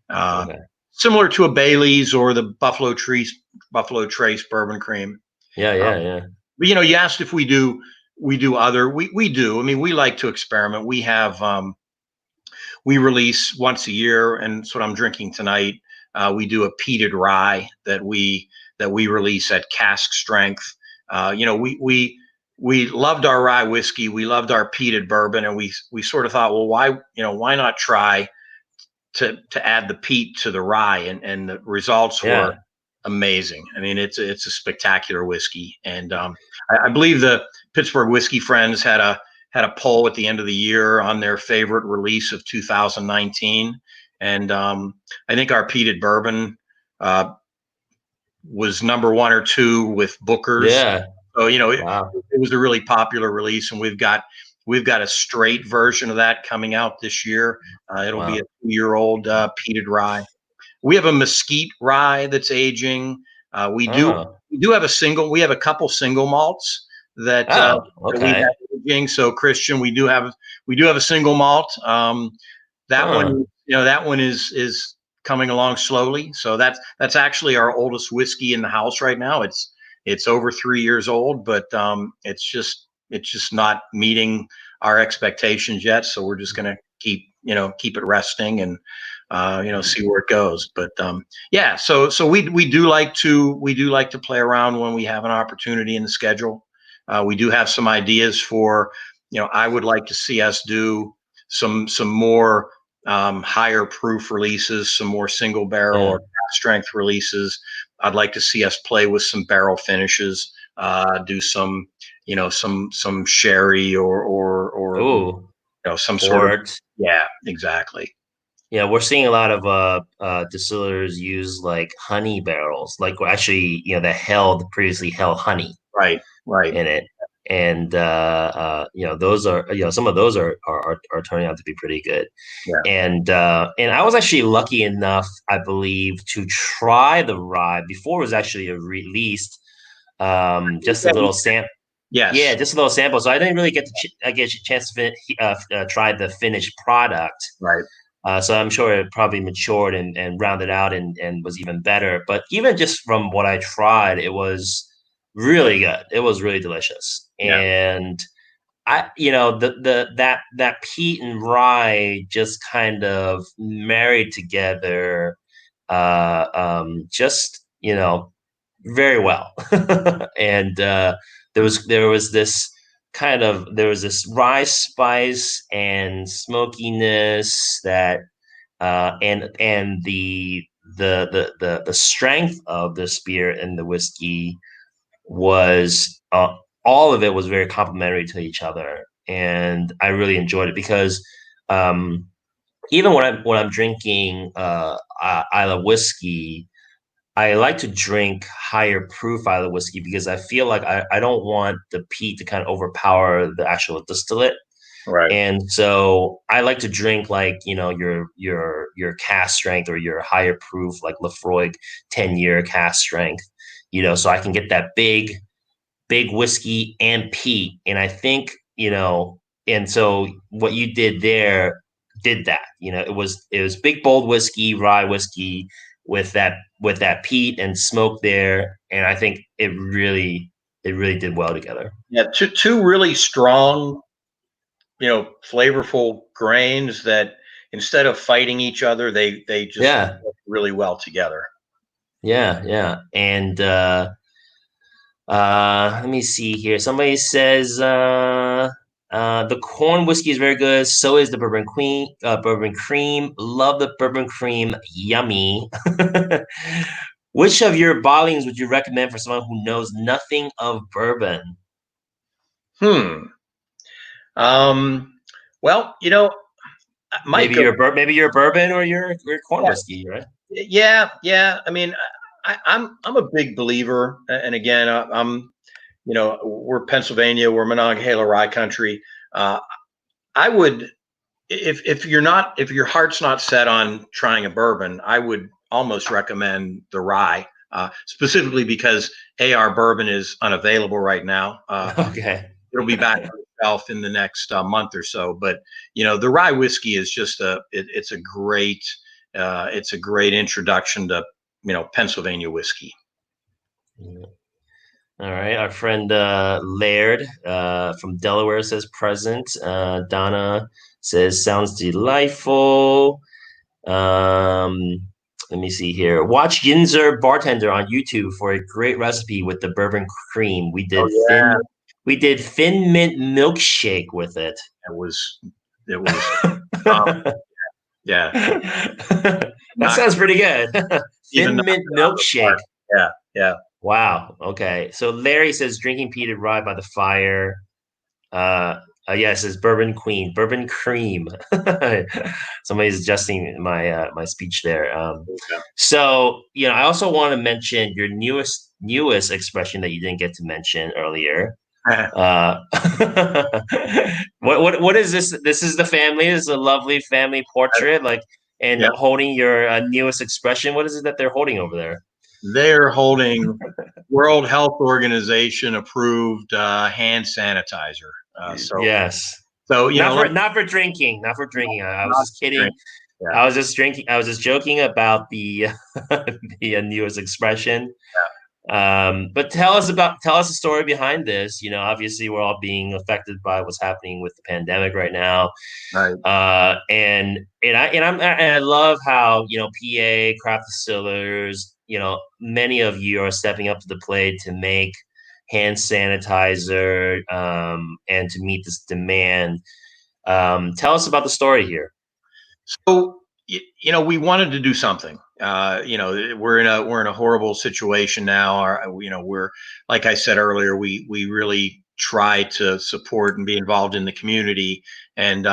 Uh, Okay. Similar to a Bailey's or the Buffalo Trace bourbon cream. Yeah, Uh, yeah, yeah. but you asked if we do other. We do. I mean, we like to experiment. We release once a year, and that's what I'm drinking tonight. We do a peated rye that we release at cask strength. We loved our rye whiskey, we loved our peated bourbon, and we sort of thought, well, why not try to add the peat to the rye, and the results were Yeah. amazing. I mean, it's a spectacular whiskey, and I believe the Pittsburgh Whiskey Friends had a poll at the end of the year on their favorite release of 2019, and I think our peated bourbon was number one or two with Booker's. Yeah. So Wow. it was a really popular release, and we've got a straight version of that coming out this year. It'll be a Wow. 2-year-old peated rye. We have a mesquite rye that's aging. Uh, we do Oh. we do have a single. We have a couple single malts Oh, that we okay. have aging. So Christian, we do have a single malt. That one, Huh. that one is coming along slowly. So that's actually our oldest whiskey in the house right now. It's over 3 years old, but it's just not meeting our expectations yet. So we're just gonna keep it resting and see where it goes. But yeah, so we do like to play around when we have an opportunity in the schedule. We do have some ideas for, I would like to see us do some more higher proof releases, some more single barrel or Yeah. strength releases. I'd like to see us play with some barrel finishes, do some sherry or Ooh, some sort of. port. Yeah, exactly. Yeah, we're seeing a lot of distillers use like honey barrels, like actually, that previously held honey Right, right. in it. And those are, some of those are turning out to be pretty good. Yeah. And I was actually lucky enough, I believe, to try the rye before it was actually released. Just a Yeah, little sample. Yeah, yes, just a little sample. So I didn't really get a chance to try the finished product. right. So I'm sure it probably matured and rounded out and was even better. But even just from what I tried, it was really good. It was really delicious. Yeah. And I, that peat and rye just kind of married together, just very well. And there was this rye spice and smokiness that and the strength of the spirit and the whiskey was all of it was very complementary to each other, and I really enjoyed it because um, even when I'm drinking Isla whiskey, I like to drink higher proof Isla whiskey because I feel like I don't want the peat to kind of overpower the actual distillate. Right. And so I like to drink like, your cask strength or your higher proof, like Lafroig 10-year cask strength, so I can get that big whiskey and peat. And I think, and so what you did there did that. It was big bold whiskey, rye whiskey with that peat and smoke there. And I think it really did well together. Yeah. Two really strong, flavorful grains that instead of fighting each other, they just Yeah. work really well together. Yeah, yeah. And let me see here. Somebody says the corn whiskey is very good. So is the bourbon cream. Love the bourbon cream. Yummy. Which of your bottlings would you recommend for someone who knows nothing of bourbon? Hmm. Um, well, Maybe Mike, your bourbon or your corn yeah, whiskey, right? yeah. I mean, I'm a big believer, and again, we're Pennsylvania, we're Monongahela rye country. Uh, I would, if your heart's not set on trying a bourbon, I would almost recommend the rye, specifically because our bourbon is unavailable right now. Okay. It'll be back on the shelf in the next month or so. But the rye whiskey is just it's a great introduction to Pennsylvania whiskey. All right, our friend Laird from Delaware says present. Donna says sounds delightful. Um, Let me see here. Watch Yinzer Bartender on YouTube for a great recipe with the bourbon cream. Oh yeah, We did thin mint milkshake with it. it was um, yeah, That knocked sounds pretty good. even Thin knocked mint it out of the milkshake. park. Yeah, yeah. Wow. Okay. So Larry says drinking peated rye by the fire. Uh, yeah, it says bourbon queen, bourbon cream. Somebody's adjusting my speech there. So I also want to mention your newest expression that you didn't get to mention earlier. Yeah. Uh, what is this? This is the family. This is a lovely family portrait, like, and Yeah, holding your newest expression. What is it that they're holding over there? they're holding World Health Organization approved hand sanitizer. So, Yes. so like Not for drinking, not for drinking. I was not just kidding. drink. Yeah, I was just drinking. I was just joking about the the newest expression. But tell us the story behind this. Obviously we're all being affected by what's happening with the pandemic right now. right. And I love how PA craft distillers, many of you are stepping up to the plate to make hand sanitizer and to meet this demand. Tell us about the story here. So we wanted to do something. We're in a horrible situation now. We're, like I said earlier, we really try to support and be involved in the community. And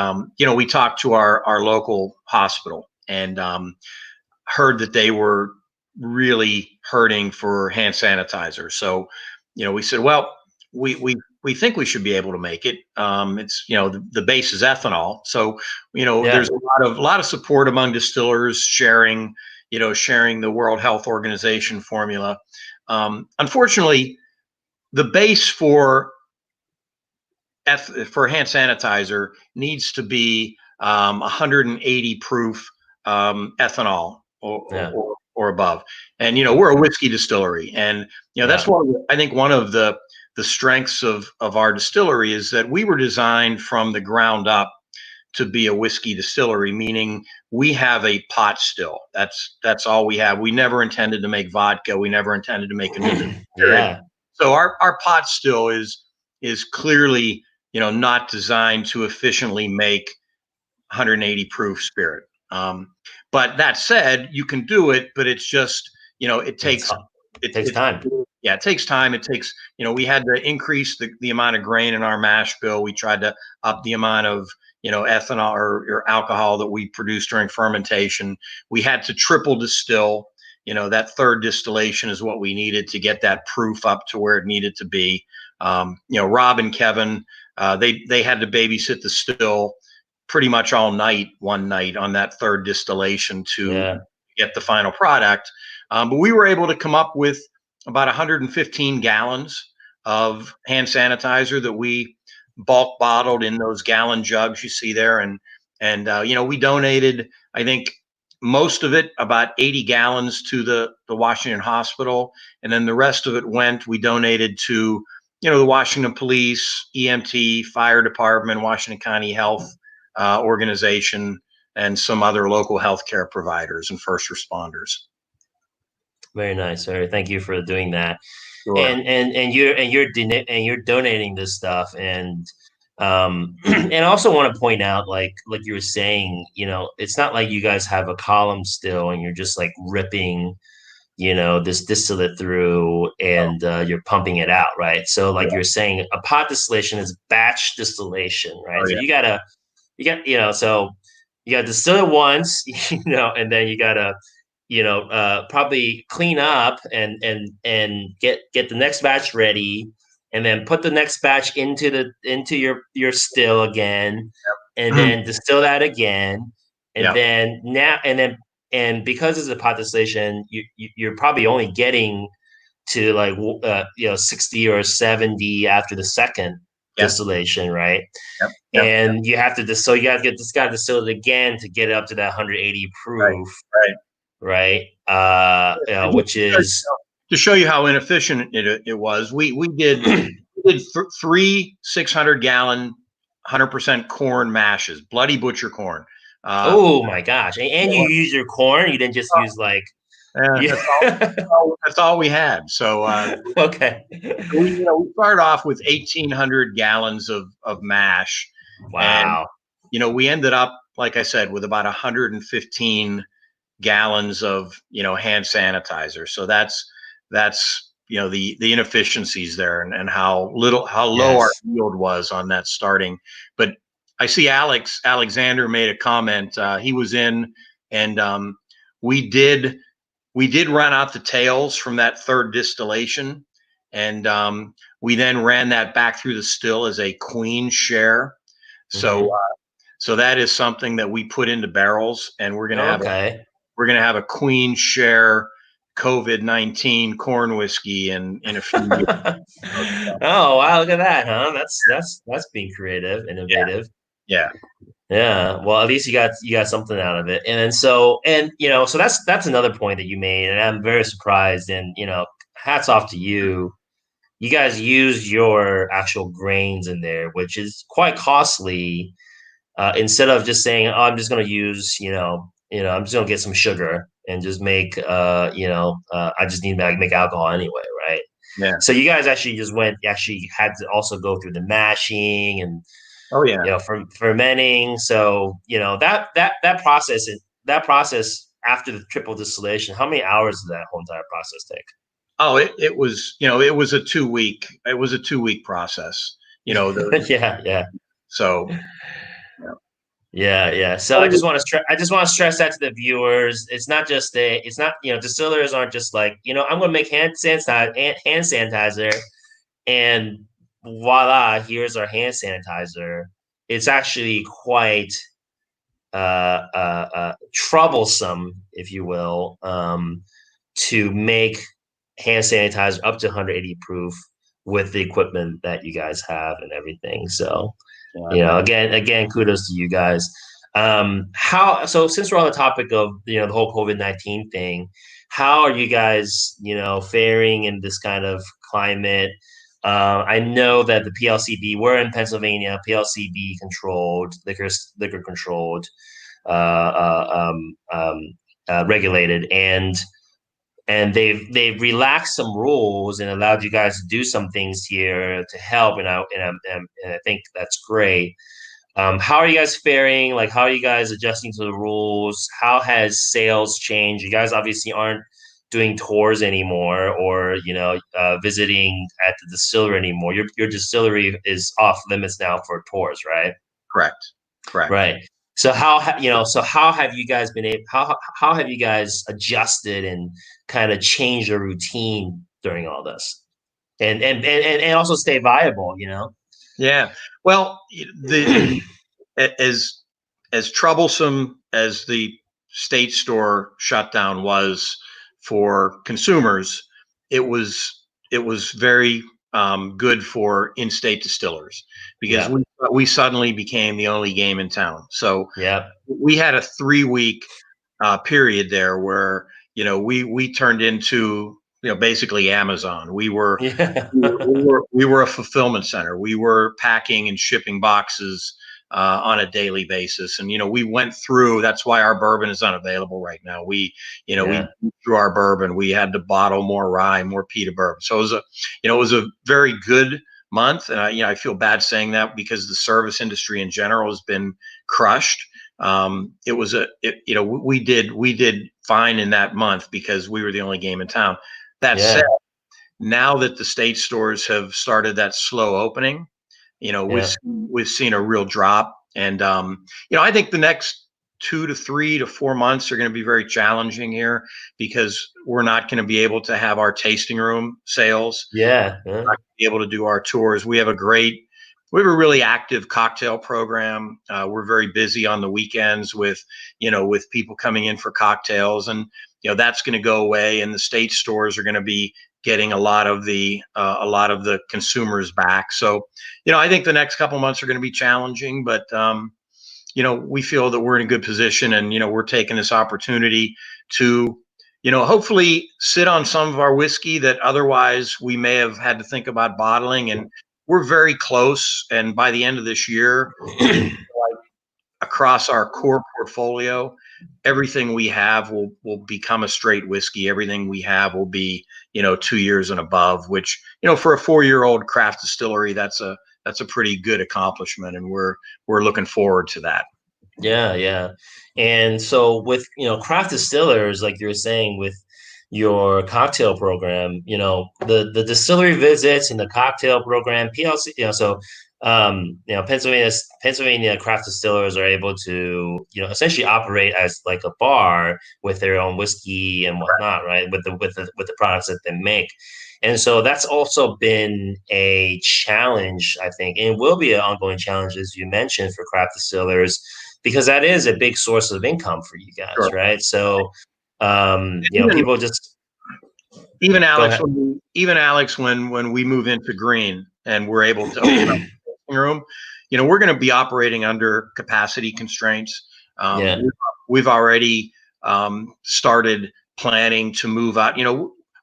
we talked to our local hospital and heard that they were really hurting for hand sanitizer. So we said, well, we think we should be able to make it. It's the base is ethanol, so Yeah. there's a lot of support among distillers sharing the World Health Organization formula. Unfortunately, the base for hand sanitizer needs to be 180 proof ethanol, or, Yeah. or or above. And we're a whiskey distillery, and that's Yeah. I think one of the strengths of our distillery is that we were designed from the ground up to be a whiskey distillery, meaning we have a pot still. That's all we have. We never intended to make vodka. We never intended to make a new spirit. Yeah. So our pot still is clearly not designed to efficiently make 180 proof spirit. But that said, you can do it, but it's just it It's, takes it takes time. yeah, it takes time. It takes we had to increase the amount of grain in our mash bill. We tried to up the amount of ethanol or alcohol that we produce during fermentation. We had to triple distill. That third distillation is what we needed to get that proof up to where it needed to be. Rob and Kevin, they had to babysit the still pretty much all night one night on that third distillation to get the final product. But we were able to come up with about 115 gallons of hand sanitizer that we bulk bottled in those gallon jugs you see there, and we donated, I think, most of it, about 80 gallons, to the Washington Hospital, and then the rest of it we donated to the Washington Police, EMT, Fire Department, Washington County Health Organization, and some other local healthcare providers and first responders. Very nice, sir. Thank you for doing that. Sure. And you're donating this stuff, and and I also want to point out, like you were saying, it's not like you guys have a column still and you're just like ripping this distillate through, and you're pumping it out, right? So like you're saying, a pot distillation is batch distillation, right? So you got so you got to distill it once, and then you gotta probably clean up and get the next batch ready, and then put the next batch into your still again, and then distill that again, and then and because it's a pot distillation, you're probably only getting to like 60 or 70 after the second distillation, right? And you have to you got to get this guy distilled again to get it up to that 180 proof. Right. Which is to show you how inefficient it was. We did 3 600-gallon 100% corn mashes, bloody butcher corn. Oh my gosh! And you use your corn. You didn't just use like. That's all we had. So okay. We started off with 1,800 gallons of mash. Wow. And we ended up, like I said, with about 115 gallons of hand sanitizer. So that's the inefficiencies there, and how low our yield was on that starting. But I see Alexander made a comment. He was in, and we did run out the tails from that third distillation, and we then ran that back through the still as a queen share. So so that is something that we put into barrels, and we're gonna have a queen share COVID-19 corn whiskey in a few years. Oh wow, look at that, huh? That's being creative, innovative. Yeah. Well, at least you got something out of it. And then so that's another point that you made, and I'm very surprised. And hats off to you. You guys use your actual grains in there, which is quite costly. Instead of just saying, "Oh, I'm just going to use I'm just going to get some sugar and just make I just need to make alcohol anyway, right?" Yeah. So you guys actually had to also go through the mashing and from fermenting. So that process after the triple distillation, how many hours did that whole entire process take? Oh, it was it was a 2-week process. Yeah. So. Yeah. So I just want to stress that to the viewers. It's not distillers aren't just like, I'm going to make hand sanitizer and voila, here's our hand sanitizer. It's actually quite troublesome, if you will, to make hand sanitizer up to 180 proof with the equipment that you guys have and everything. So again, kudos to you guys. So since we're on the topic of the whole COVID-19 thing, how are you guys, faring in this kind of climate? I know that the PLCB, we're in Pennsylvania, PLCB controlled, liquor controlled, uh, regulated, and they've relaxed some rules and allowed you guys to do some things here to help, and I think that's great. How are you guys faring? Like, how are you guys adjusting to the rules? How has sales changed? You guys obviously aren't doing tours anymore, or visiting at the distillery anymore. Your distillery is off limits now for tours, right? Correct. Correct. Right. So how have you guys been able? How have you guys adjusted and kind of changed your routine during all this, and also stay viable? Yeah. Well, as as troublesome as the state store shutdown was for consumers, it was very good for in-state distillers because Yeah. we suddenly became the only game in town. So Yeah. we had a 3 week period there where we turned into basically Amazon. We were Yeah. we were a fulfillment center. We were packing and shipping boxes on a daily basis, and we went through. That's why our bourbon is unavailable right now. We Yeah. through our bourbon. We had to bottle more rye, more peated bourbon. So it was a very good month, and I feel bad saying that because the service industry in general has been crushed. We did fine in that month because we were the only game in town. That said, Yeah. now that the state stores have started that slow opening, Yeah. we've seen a real drop, and I think the next 2 to 3 to 4 months are going to be very challenging here because we're not going to be able to have our tasting room sales, Yeah. Yeah. not be able to do our tours. We have a really active cocktail program. We're very busy on the weekends with people coming in for cocktails, and that's going to go away. And the state stores are going to be getting a lot of the consumers back. So, I think the next couple months are going to be challenging, but we feel that we're in a good position, and we're taking this opportunity to hopefully sit on some of our whiskey that otherwise we may have had to think about bottling. And we're very close, and by the end of this year, like, across our core portfolio, everything we have will become a straight whiskey. Everything we have will be 2 years and above, which for a 4-year-old craft distillery, that's a pretty good accomplishment, and we're looking forward to that. Yeah, yeah. And so with, craft distillers, like you're saying, with your cocktail program, the distillery visits and the cocktail program, PLC, Pennsylvania craft distillers are able to, essentially operate as like a bar with their own whiskey and whatnot, right? With the products that they make. And so that's also been a challenge, I think, and will be an ongoing challenge, as you mentioned, for craft distillers, because that is a big source of income for you guys, Sure. right? So, Even people just even go Alex, ahead. when we move into green and we're able to open up the tasting room, we're going to be operating under capacity constraints. Yeah, We've already started planning to move out.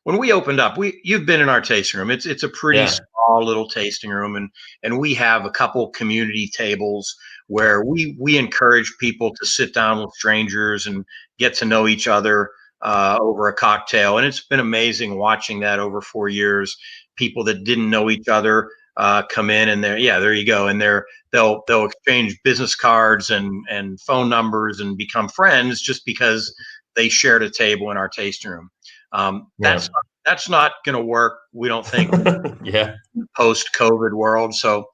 When we opened up, you've been in our tasting room. It's a pretty yeah, small little tasting room, and we have a couple community tables where we encourage people to sit down with strangers and get to know each other over a cocktail. And it's been amazing watching that over 4 years. People that didn't know each other come in, and there you go, and they'll exchange business cards and phone numbers and become friends just because they shared a table in our tasting room. Um, yeah, that's that's not going to work, we don't think, yeah, post COVID world. So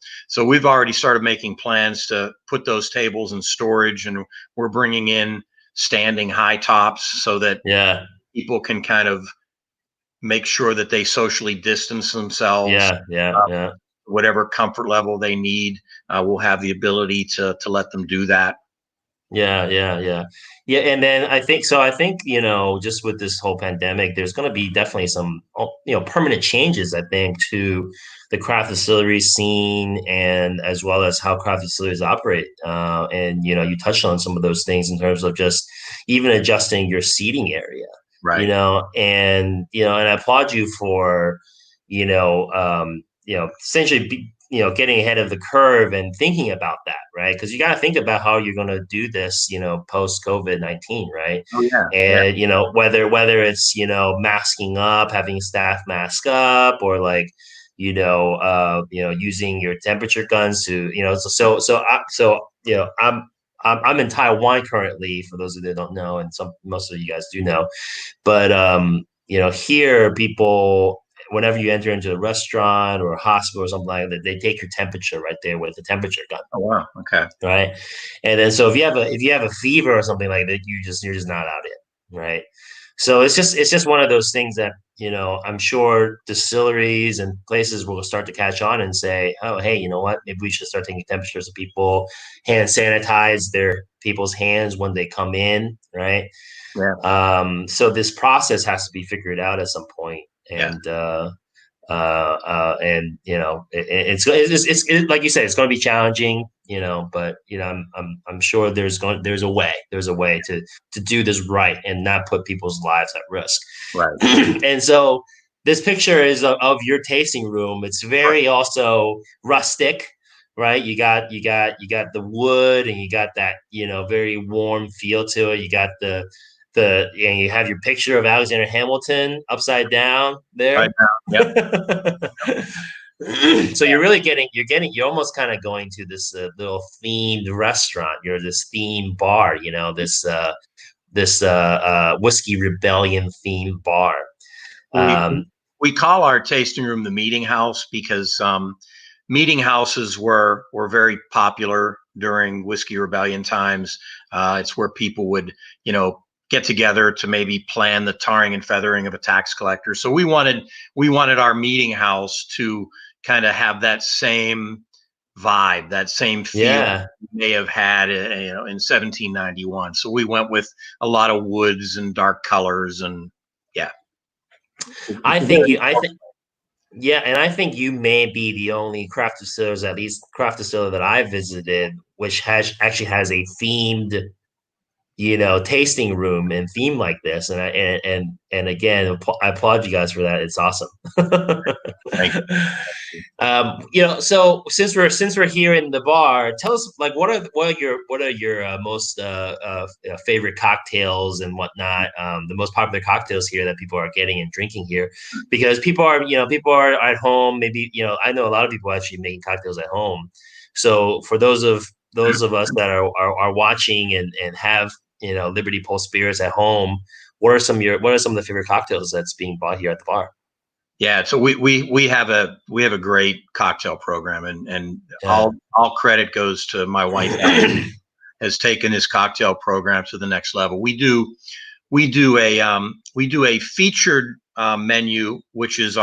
we've already started making plans to put those tables in storage, and we're bringing in standing high tops so that yeah, people can kind of make sure that they socially distance themselves. yeah, yeah, Uh, yeah. Whatever comfort level they need, we'll have the ability to let them do that. Yeah, yeah, yeah. Yeah, and then I think so. I think, just with this whole pandemic, there's going to be definitely some, permanent changes, I think, to the craft distillery scene, and as well as how craft distilleries operate. And, you touched on some of those things in terms of just even adjusting your seating area. Right. and and I applaud you for, essentially, getting ahead of the curve and thinking about that, right? Because you got to think about how you're going to do this, post COVID-19, right? Oh yeah. Yeah. And whether it's masking up, having staff mask up, or like using your temperature guns to I'm in Taiwan currently, for those of you that don't know, and most of you guys do know. But here people, whenever you enter into a restaurant or a hospital or something like that, they take your temperature right there with the temperature gun. Oh wow. Okay. Right. And then so if you have a fever or something like that, you're just not out in, right? So it's just one of those things that, I'm sure distilleries and places will start to catch on and say, oh, hey, you know what? Maybe we should start taking temperatures of people, hand sanitize their people's hands when they come in, right? Yeah. So this process has to be figured out at some point, Yeah. and it's like you said, it's going to be challenging, but I'm sure there's a way to do this right and not put people's lives at risk. Right. And so this picture is of your tasting room. It's very also rustic, right? You got the wood, and you got that very warm feel to it. You got and you have your picture of Alexander Hamilton upside down Right there. now. Yep. So you're almost kind of going to this little themed restaurant. You're this themed bar, this whiskey rebellion themed bar. We Um, we call our tasting room the meeting house because meeting houses were very popular during Whiskey Rebellion times. It's where people would, get together to maybe plan the tarring and feathering of a tax collector. So we wanted our meeting house to kind of have that same vibe, that same feel yeah, we may have had, in 1791. So we went with a lot of woods and dark colors, and yeah. I think you. I think Yeah, and I think you may be the only craft distillers, at least craft distiller that I visited, which actually has a themed, tasting room and theme like this. And again, I applaud you guys for that. It's awesome. Thank So since we're here in the bar, tell us, like, what are your most favorite cocktails and whatnot, the most popular cocktails here that people are getting and drinking here, because people are at home. Maybe I know a lot of people actually making cocktails at home. So for those of us that are watching and have Liberty Pulse spirits at home, what are some of the favorite cocktails that's being bought here at the bar? Yeah, so we have a great cocktail program, and Yeah. all credit goes to my wife. Has taken his cocktail program to the next level. We do a featured menu, which is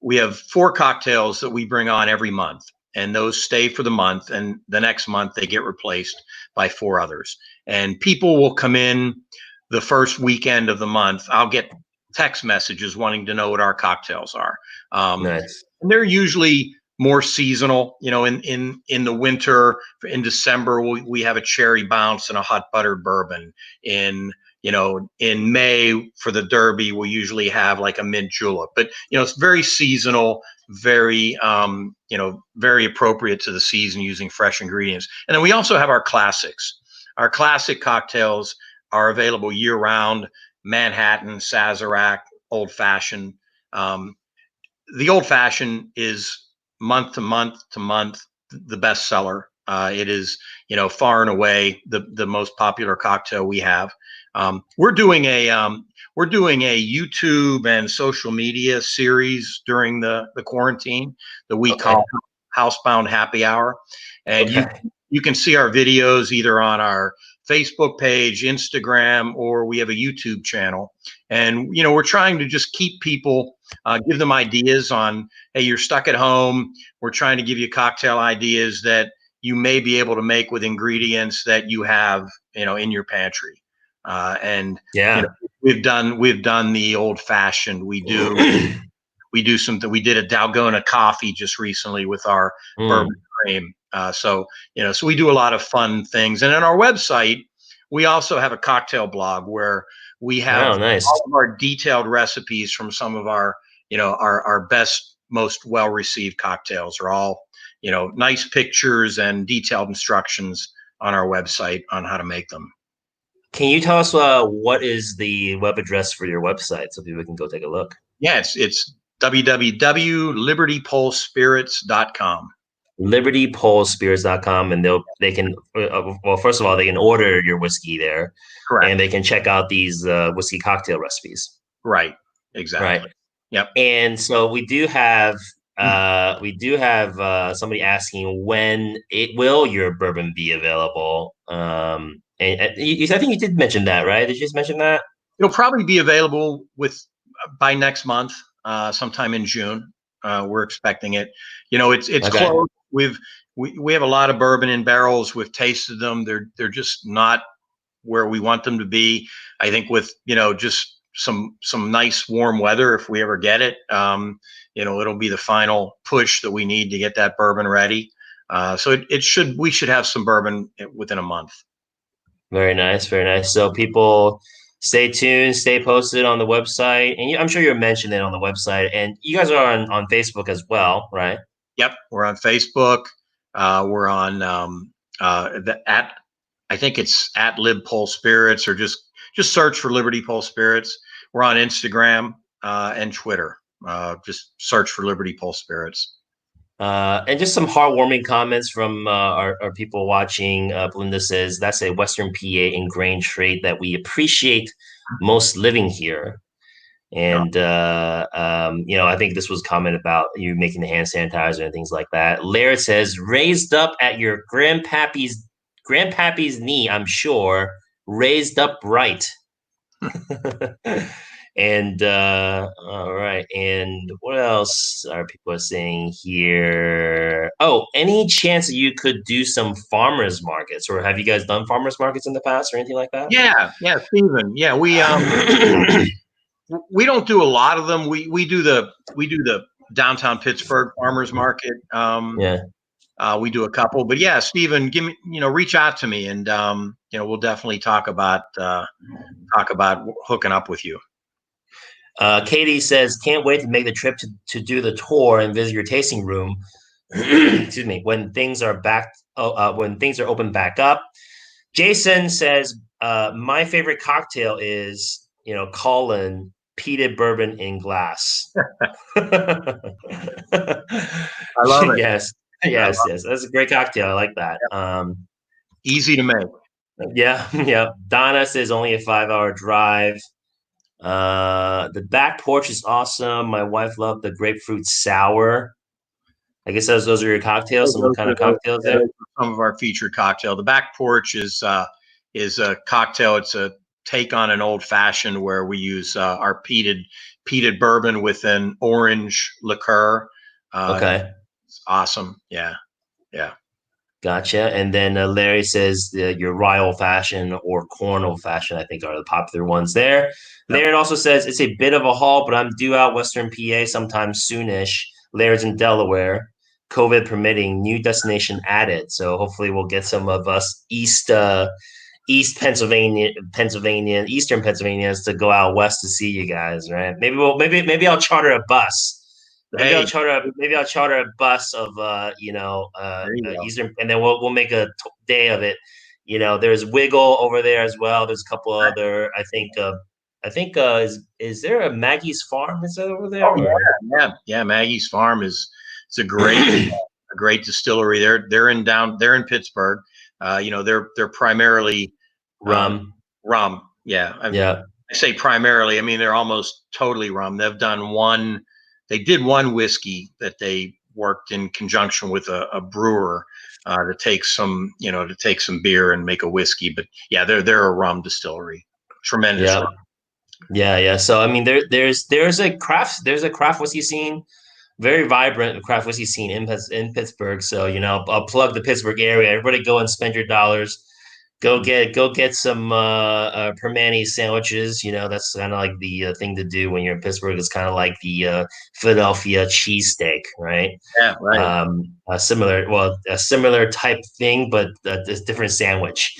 we have 4 cocktails that we bring on every month, and those stay for the month, and the next month they get replaced by 4 others. And people will come in the first weekend of the month. I'll get text messages wanting to know what our cocktails are. Nice. And they're usually more seasonal. In the winter, in December, we have a cherry bounce and a hot buttered bourbon. In May for the Derby, we usually have like a mint julep. But it's very seasonal, very very appropriate to the season, using fresh ingredients. And then we also have our classics. Our classic cocktails are available year round: Manhattan, Sazerac, Old Fashioned. The Old Fashioned is month to month to month the best seller. It is, far and away the most popular cocktail we have. We're doing a YouTube and social media series during the quarantine that we Okay. call Housebound Happy Hour, and Okay. you can see our videos either on our Facebook page, Instagram, or we have a YouTube channel. And we're trying to just keep people, give them ideas on, hey, you're stuck at home. We're trying to give you cocktail ideas that you may be able to make with ingredients that you have, in your pantry. And Yeah. we've done the Old Fashioned. We do something. We did a Dalgona coffee just recently with our bourbon cream. So we do a lot of fun things. And on our website, we also have a cocktail blog where We have Oh, nice. all of our detailed recipes from some of our, our best, most well-received cocktails are all, nice pictures and detailed instructions on our website on how to make them. Can you tell us what is the web address for your website so people can go take a look? Yeah, it's www.libertypolespirits.com. LibertyPolespirits.com, and they can well, first of all, they can order your whiskey there, and Correct. they can check out these whiskey cocktail recipes. Right. Right. Exactly. Yep. And so we do have somebody asking when it will your bourbon be available. I think you did mention that, right? Did you just mention that? It'll probably be available by next month, sometime in June. We're expecting it. It's Okay. close. We have a lot of bourbon in barrels. We've tasted them. They're just not where we want them to be. I think with just some nice warm weather, if we ever get it, it'll be the final push that we need to get that bourbon ready. So we should have some bourbon within a month. Very nice, very nice. So people stay tuned, stay posted on the website, and I'm sure you'll mention it on the website. And you guys are on Facebook as well, right? Yep, we're on Facebook. We're on I think it's at Lib Pole Spirits, or just search for Liberty Pole Spirits. We're on Instagram and Twitter. Just search for Liberty Pole Spirits. And just some heartwarming comments from our people watching. Belinda says, that's a Western PA ingrained trait that we appreciate most living here. And, I think this was a comment about you making the hand sanitizer and things like that. Laird says, raised up at your grandpappy's knee, I'm sure, raised up right. And all right, and what else are people saying here? Oh, any chance that you could do some farmers markets, or have you guys done farmers markets in the past or anything like that? Yeah, Stephen. Yeah, we don't do a lot of them. We do the downtown Pittsburgh farmers market. Yeah. We do a couple, but yeah, Stephen, reach out to me, and we'll definitely talk about hooking up with you. Katie says, can't wait to make the trip to do the tour and visit your tasting room. Excuse me, when things are open back up. Jason says, my favorite cocktail is, Colin peated bourbon in glass. I love it. Yes. That's a great cocktail. I like that. Easy to make. Yeah. Donna says only a 5-hour drive. The back porch is awesome. My wife loved the grapefruit sour. I guess those are your cocktails. Some kind of cocktails there. Some of our featured cocktail. The back porch is a cocktail. It's a take on an old fashioned where we use our peated bourbon with an orange liqueur. Okay. It's awesome. Yeah. Gotcha. And then Larry says your rye old fashioned or corn old fashioned, I think, are the popular ones there. Yep. Larry also says it's a bit of a haul, but I'm due out Western PA sometime soonish. Larry's in Delaware, COVID permitting, new destination added. So hopefully we'll get some of us East Pennsylvania, Eastern Pennsylvanians to go out west to see you guys, right? Maybe I'll charter a bus. Maybe I'll charter a bus of Eastern, and then we'll make a day of it. There's Wiggle over there as well. There's a couple other. I think is there a Maggie's Farm? Is that over there? Oh, yeah. Maggie's Farm is a great a great distillery. They're in Pittsburgh. They're primarily rum. Yeah. I say primarily. I mean, they're almost totally rum. They did one whiskey that they worked in conjunction with a brewer to take some beer and make a whiskey. But yeah, they're a rum distillery. Tremendous rum. Yeah. So I mean, there's a craft whiskey scene, very vibrant craft whiskey scene in Pittsburgh. So I'll plug the Pittsburgh area. Everybody go and spend your dollars. Go get some Permane sandwiches. That's kind of like the thing to do when you're in Pittsburgh. It's kind of like the Philadelphia cheesesteak, right? Yeah, right. A similar type thing, but a different sandwich.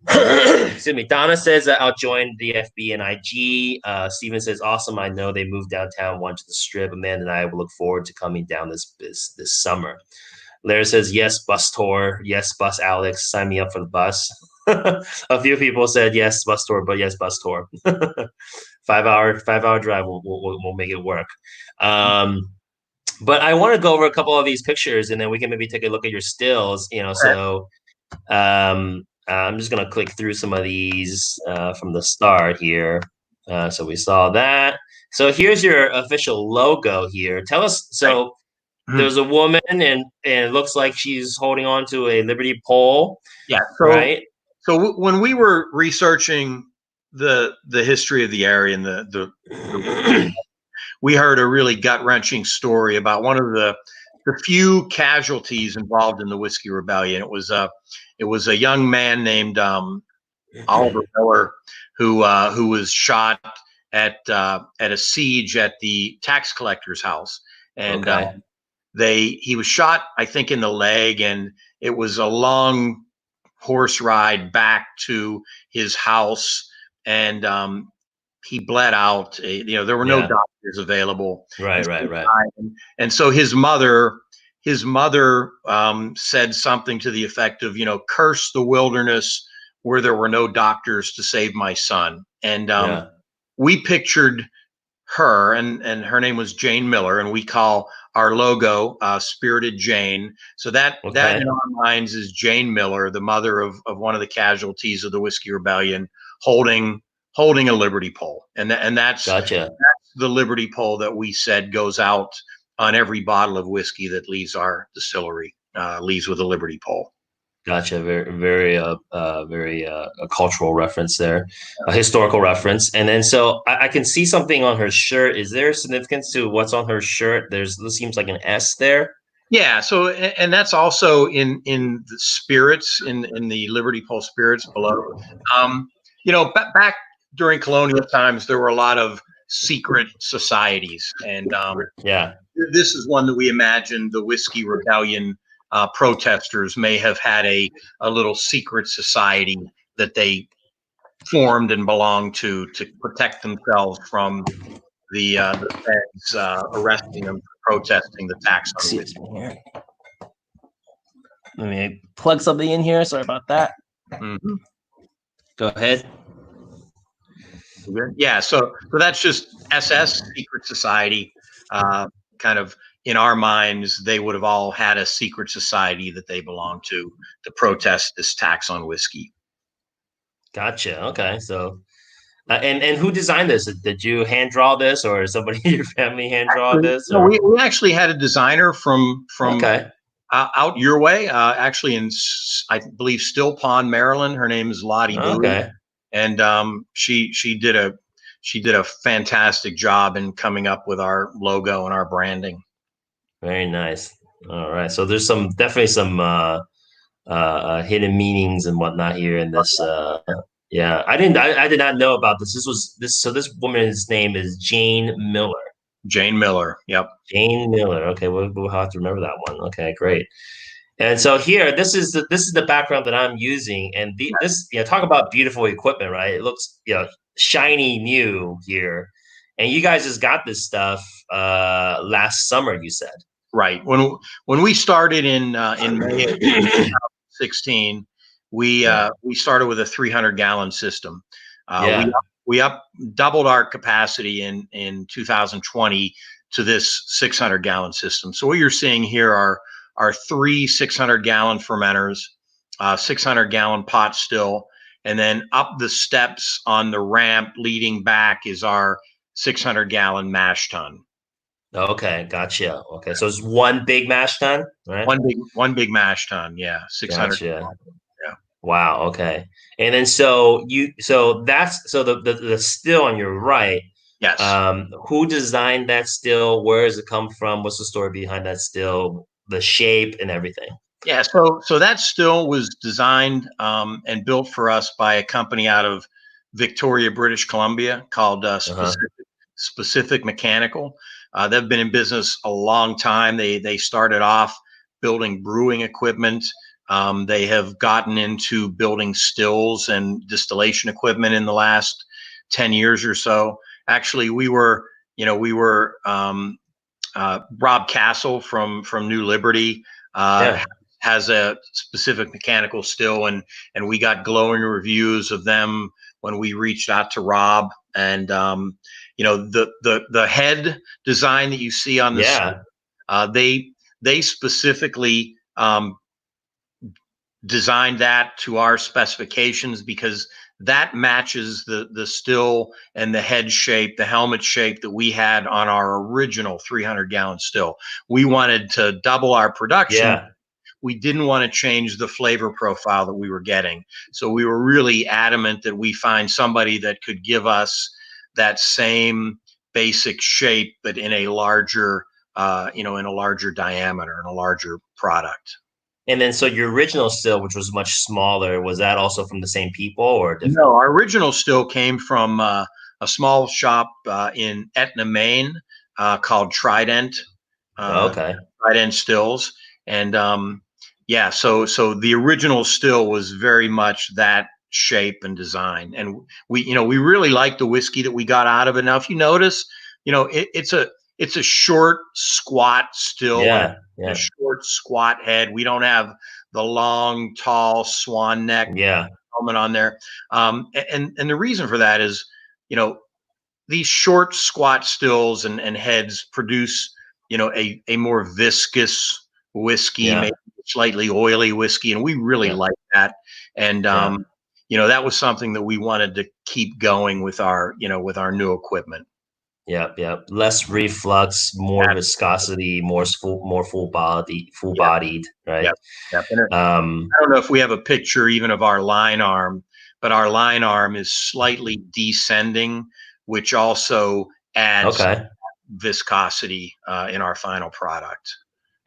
Excuse me. Donna says that I'll join the FB and IG. Steven says, awesome. I know they moved downtown, one to the strip. Amanda and I will look forward to coming down this summer. Larry says, yes, bus tour. Yes, bus Alex. Sign me up for the bus. A few people said yes, bus tour, but yes, bus tour. 5 hour drive. We'll make it work. But I want to go over a couple of these pictures, and then we can maybe take a look at your stills. So I'm just gonna click through some of these from the start here. So we saw that. So here's your official logo here. Tell us. So there's a woman, and it looks like she's holding on to a Liberty pole. Yeah. Right. So when we were researching the history of the area and the we heard a really gut-wrenching story about one of the few casualties involved in the Whiskey Rebellion. It was a young man named Oliver Miller who was shot at a siege at the tax collector's house, and he was shot, I think, in the leg, and it was a long horse ride back to his house, and he bled out. There were no doctors available. Right. And so his mother said something to the effect of, curse the wilderness where there were no doctors to save my son. And we pictured her, and her name was Jane Miller, and we call our logo Spirited Jane. So that in our minds is Jane Miller, the mother of one of the casualties of the Whiskey Rebellion, holding a Liberty pole, and that's the Liberty pole that we said goes out on every bottle of whiskey that leaves our distillery, leaves with a Liberty pole. Gotcha. Very a cultural reference there, a historical reference. And then so I can see something on her shirt. Is there significance to what's on her shirt? This seems like an S there. Yeah. So, and that's also in the spirits, in the Liberty pole spirits below. Back during colonial times, there were a lot of secret societies, and this is one that we imagine the Whiskey Rebellion protesters may have had a little secret society that they formed and belonged to protect themselves from the feds arresting them for protesting the tax on whiskey. Let me plug something in here. Sorry about that. Mm-hmm. Go ahead. Yeah, so that's just SS, secret society. Kind of in our minds, they would have all had a secret society that they belonged to protest this tax on whiskey. Gotcha. Okay, so and who designed this? Did you hand draw this, or somebody in your family hand draw this? No, we actually had a designer from out your way. Actually, in I believe Still Pond, Maryland. Her name is Lottie Bowie. And she did a fantastic job in coming up with our logo and our branding. Very nice. All right, so there's definitely some hidden meanings and whatnot here in this. I did not know about this. So this woman's name is Jane Miller. Jane Miller. Yep. Jane Miller. Okay, we'll have to remember that one. Okay, great. And so here, this is the background that I'm using, and this talk about beautiful equipment, right? It looks shiny new here, and you guys just got this stuff last summer, you said. Right. When we started in May of 2016, we started with a 300-gallon system. We doubled our capacity in 2020 to this 600-gallon system. So what you're seeing here are 3 600-gallon fermenters, 600-gallon pot still, and then up the steps on the ramp leading back is our 600-gallon mash tun. Okay, gotcha. Okay, so it's one big mash tun, right? One big mash tun, yeah, 600. Gotcha. Yeah. Wow. Okay, and then so the still on your right. Yes. Who designed that still? Where does it come from? What's the story behind that still? The shape and everything. Yeah, so that still was designed and built for us by a company out of Victoria, British Columbia called Specific Mechanical. They've been in business a long time. They started off building brewing equipment. They have gotten into building stills and distillation equipment in the last 10 years or so. Actually, Rob Castle from New Liberty Yeah. has a specific mechanical still, and we got glowing reviews of them when we reached out to Rob. And the head design that you see on the Yeah. they specifically designed that to our specifications because that matches the still and the head shape, the helmet shape that we had on our original 300-gallon still. We wanted to double our production. Yeah. We didn't want to change the flavor profile that we were getting. So we were really adamant that we find somebody that could give us that same basic shape, but in a larger, in a larger diameter and a larger product. And then, so your original still, which was much smaller, was that also from the same people or different? No, our original still came from a small shop in Etna, Maine, called Trident, Oh, uh, okay. Trident Stills, and yeah, so the original still was very much that shape and design, and we really liked the whiskey that we got out of it. Now, if you notice, it's a short, squat still and Yeah. a Yeah. short, squat head. We don't have the long, tall swan neck Yeah. helmet on there. And the reason for that is, you know, these short, squat stills and heads produce, a more viscous whiskey, Yeah. maybe slightly oily whiskey, and we really Yeah. like that. And Yeah. that was something that we wanted to keep going with our new equipment. Yep, yep. Less reflux, more That, viscosity, more full yeah, bodied, yeah, right? yeah. And Um, I don't know if we have a picture even of our line arm, but our line arm is slightly descending, which also adds okay. viscosity in our final product.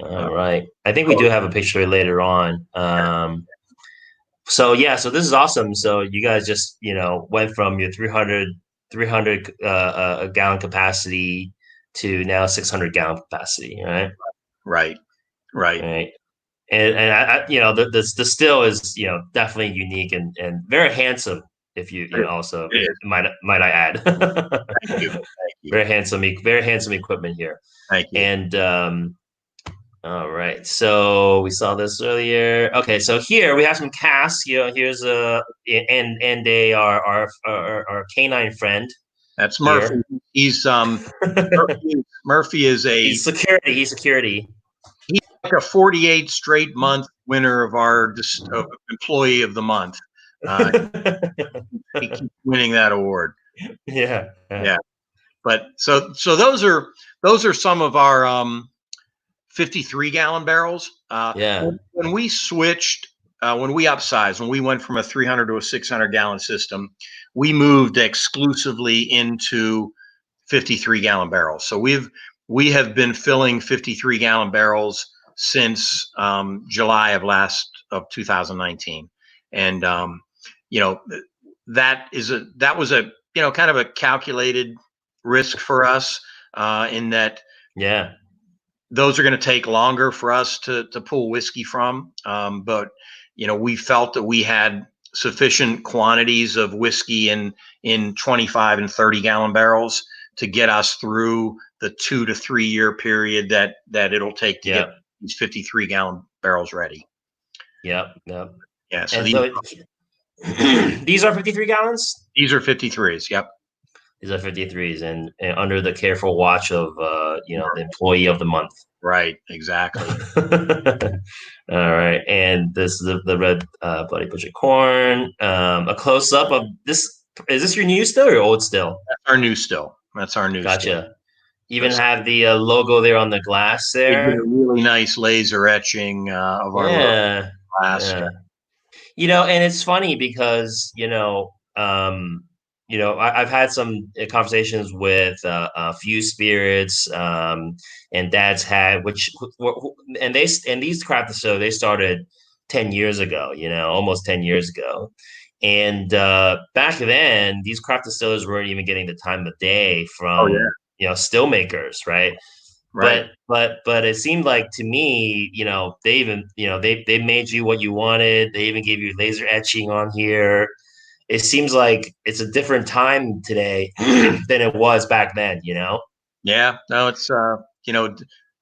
All Uh, right. I think we do have a picture later on. So yeah, so this is awesome. So you guys just, went from your 300 gallon capacity to now 600 gallon capacity, right? right, right. Right. And the still is definitely unique and very handsome. If also It is. might I add, Thank you. Thank you. very handsome equipment here. Thank you. And all right, so we saw this earlier. Okay, so here we have some casks. Here's and they are our canine friend That's Murphy. here. He's Murphy is He's security. He's security. he's like a 48 straight month winner of our employee of the month. Uh, he keeps winning that award. Yeah. Yeah. Yeah. But so those are some of our 53-gallon barrels. Yeah. When we switched, when we upsized, when we went from a 300 to a 600-gallon system, we moved exclusively into 53-gallon barrels. So we have been filling 53-gallon barrels since July of 2019, and that was a kind of a calculated risk for us in that Yeah. those are going to take longer for us to pull whiskey from. But we felt that we had sufficient quantities of whiskey in 25 and 30-gallon barrels to get us through the 2 to 3 year period that it'll take to get Yeah. these 53-gallon barrels ready. Yep. Yep. Yeah. So And so these are 53 gallons. these are 53s. Yep. These are 53s, and under the careful watch of the employee of the month. Right. Exactly. All right, and this is the red bloody butcher corn. A close up of this. Is this your new still or your old still? That's our new still. That's our new still. Gotcha. Even have the logo there on the glass They did a there. really nice laser etching of our logo Yeah, glass. yeah. And it's funny because I've had some conversations with a few spirits, and Dad's had and these craft distillers they started 10 years ago, almost 10 years ago, and back then these craft distillers weren't even getting the time of day Oh yeah. from still makers, right? Right. But it seemed like to me, they even, they made you what you wanted. They even gave you laser etching on here. It seems like it's a different time today than it was back then, Yeah. No, it's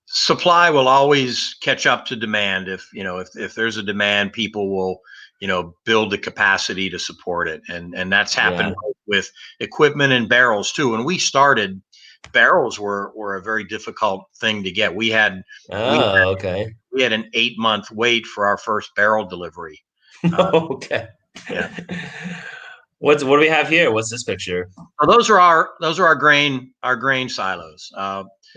supply will always catch up to demand. If there's a demand, people will build the capacity to support it, and that's happened Yeah. with equipment and barrels too. When we started, barrels were a very difficult thing to get. We Oh, okay. we had an 8-month wait for our first barrel delivery. Uh, Okay. yeah. What do we have here? What's this picture? So those are our grain silos.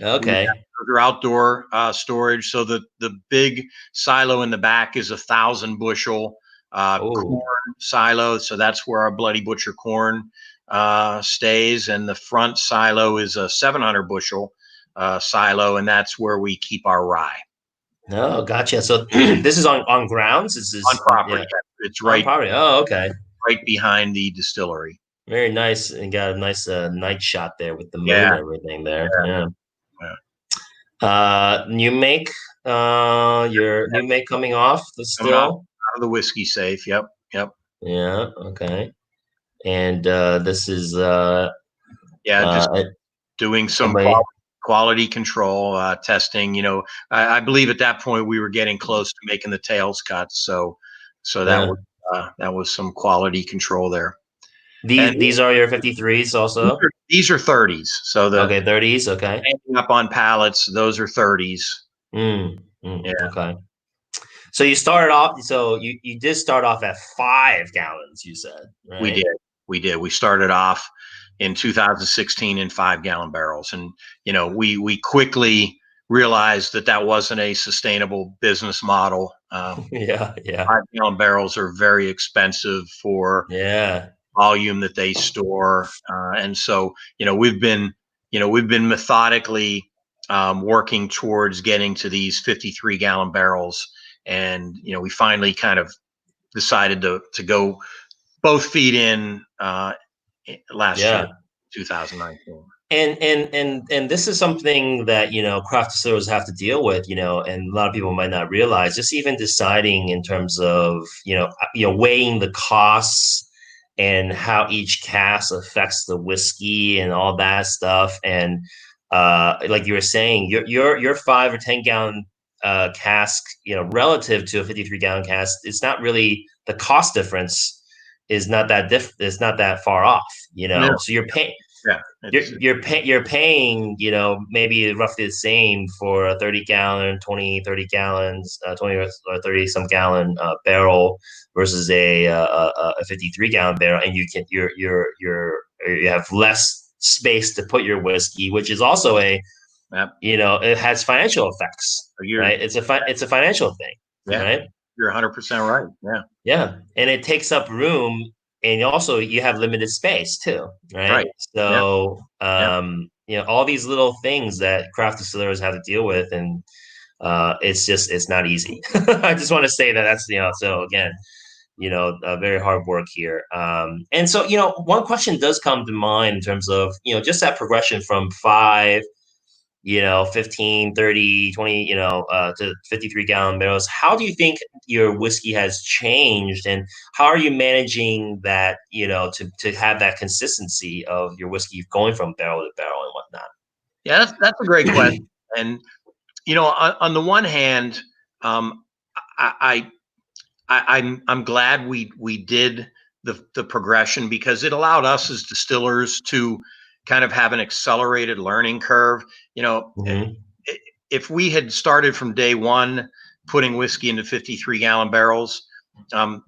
Okay. Those are outdoor storage. So the big silo in the back is 1,000 bushel Oh, corn silo. So that's where our Bloody Butcher corn stays, and the front silo is a 700 bushel silo, and that's where we keep our rye no, gotcha. So this is on grounds. This on is property. yeah, It's on right property. Oh, okay. right behind the distillery. Very nice, and got a nice night shot there with the moon Yeah, and everything there. yeah, Yeah. yeah. New make. Your new make coming off the Coming out still. of the whiskey safe. Yep, yep. Yeah. Okay. And this is Yeah, just uh doing some anybody. quality control testing. I believe at that point we were getting close to making the tails cuts, so Yeah. that was some quality control there. And These are your 53s also. these are 30s. So the Okay, 30s. Okay. hanging up on pallets, those are 30s. Yeah, Okay. So you started off. So you did start off at 5 gallons. You said, we right? did. We did. We started off in 2016 in 5-gallon barrels, and we quickly realized that wasn't a sustainable business model. Yeah. Yeah. 5-gallon barrels are very expensive for Yeah. volume that they store, and so we've been methodically working towards getting to these 53-gallon barrels, and we finally kind of decided to go both feet in last year, Yeah. 2019. And this is something that craft distillers have to deal with, and a lot of people might not realize. Just even deciding in terms of weighing the costs and how each cask affects the whiskey and all that stuff. And like you were saying, your 5 or 10 gallon cask, relative to a 53 gallon cask, it's not really the cost difference is not that it's not that far off. No, So you're paying yeah, you're paying maybe roughly the same for a 30 gallon 30 gallons 20 or 30 some gallon barrel versus a 53 gallon barrel, and you have less space to put your whiskey, which is also yep. it has financial effects, You're right? It's a financial thing, yeah, right? you're 100% right. Yeah, Yeah, and it takes up room, and also you have limited space too, right. right? Yeah, So, yeah. all these little things that craft distillers have to deal with, and it's not easy. I just want to say that's so again, very hard work here. And so one question does come to mind in terms of just that progression from 5, 15, 30, 20, to 53 gallon barrels. How do you think your whiskey has changed, and how are you managing that, to have that consistency of your whiskey going from barrel to barrel and whatnot? Yeah, that's a great question. And on the one hand, um, I, I'm glad we did the progression, because it allowed us as distillers to kind of have an accelerated learning curve. Hmm. If we had started from day one putting whiskey into 53-gallon barrels,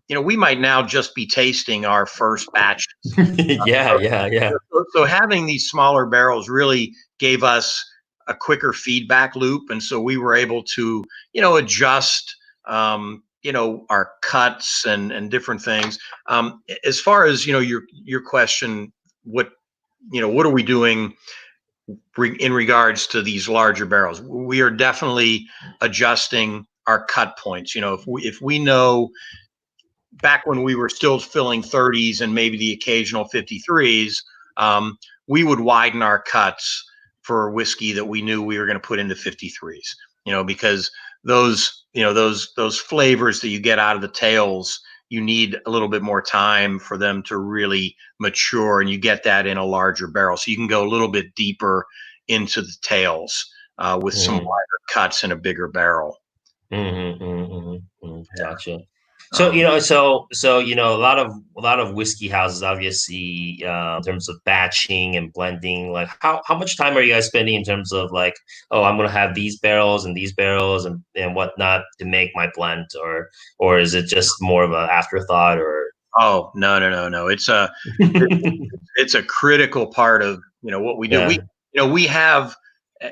we might now just be tasting our first batch. Yeah, yeah, yeah. So having these smaller barrels really gave us a quicker feedback loop, and so we were able to adjust our cuts and different things. As far as your question, what are we doing in regards to these larger barrels? We are definitely adjusting our cut points. If we know back when we were still filling 30s and maybe the occasional 53s, we would widen our cuts for whiskey that we knew we were going to put into 53s, because those flavors that you get out of the tails, you need a little bit more time for them to really mature, and you get that in a larger barrel. So you can go a little bit deeper into the tails with some wider cuts in a bigger barrel. Gotcha. So a lot of whiskey houses, obviously, in terms of batching and blending. Like, how much time are you guys spending in terms of like, oh, I'm gonna have these barrels and whatnot to make my blend, or is it just more of an afterthought? Or Oh, no. It's a critical part of what we do. yeah, We have,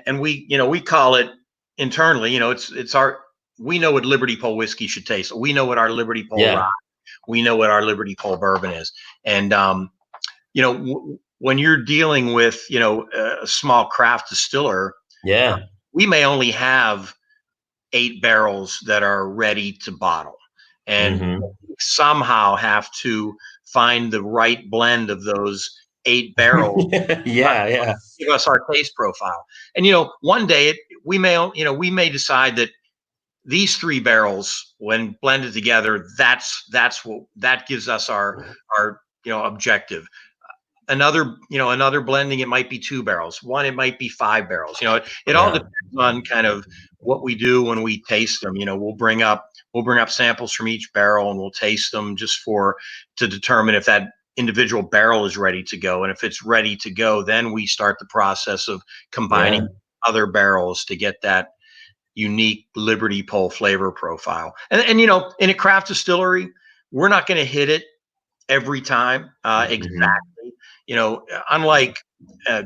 and we call it internally. It's our, we know what Liberty Pole whiskey should taste. We know what our Liberty Pole rye. yeah, We know what our Liberty Pole bourbon is. And when you're dealing with a small craft distiller, yeah. we may only have 8 barrels that are ready to bottle, and somehow have to find the right blend of those 8 barrels Yeah. give us our taste profile. And one day we may decide that these 3 barrels, when blended together, that's what that gives us our objective. Another blending, it might be 2 barrels. One, it might be 5 barrels. It all depends on kind of what we do when we taste them. We'll bring up samples from each barrel, and we'll taste them just to determine if that individual barrel is ready to go. And if it's ready to go, then we start the process of combining other barrels to get that unique Liberty Pole flavor profile. And in a craft distillery, we're not going to hit it every time exactly. Unlike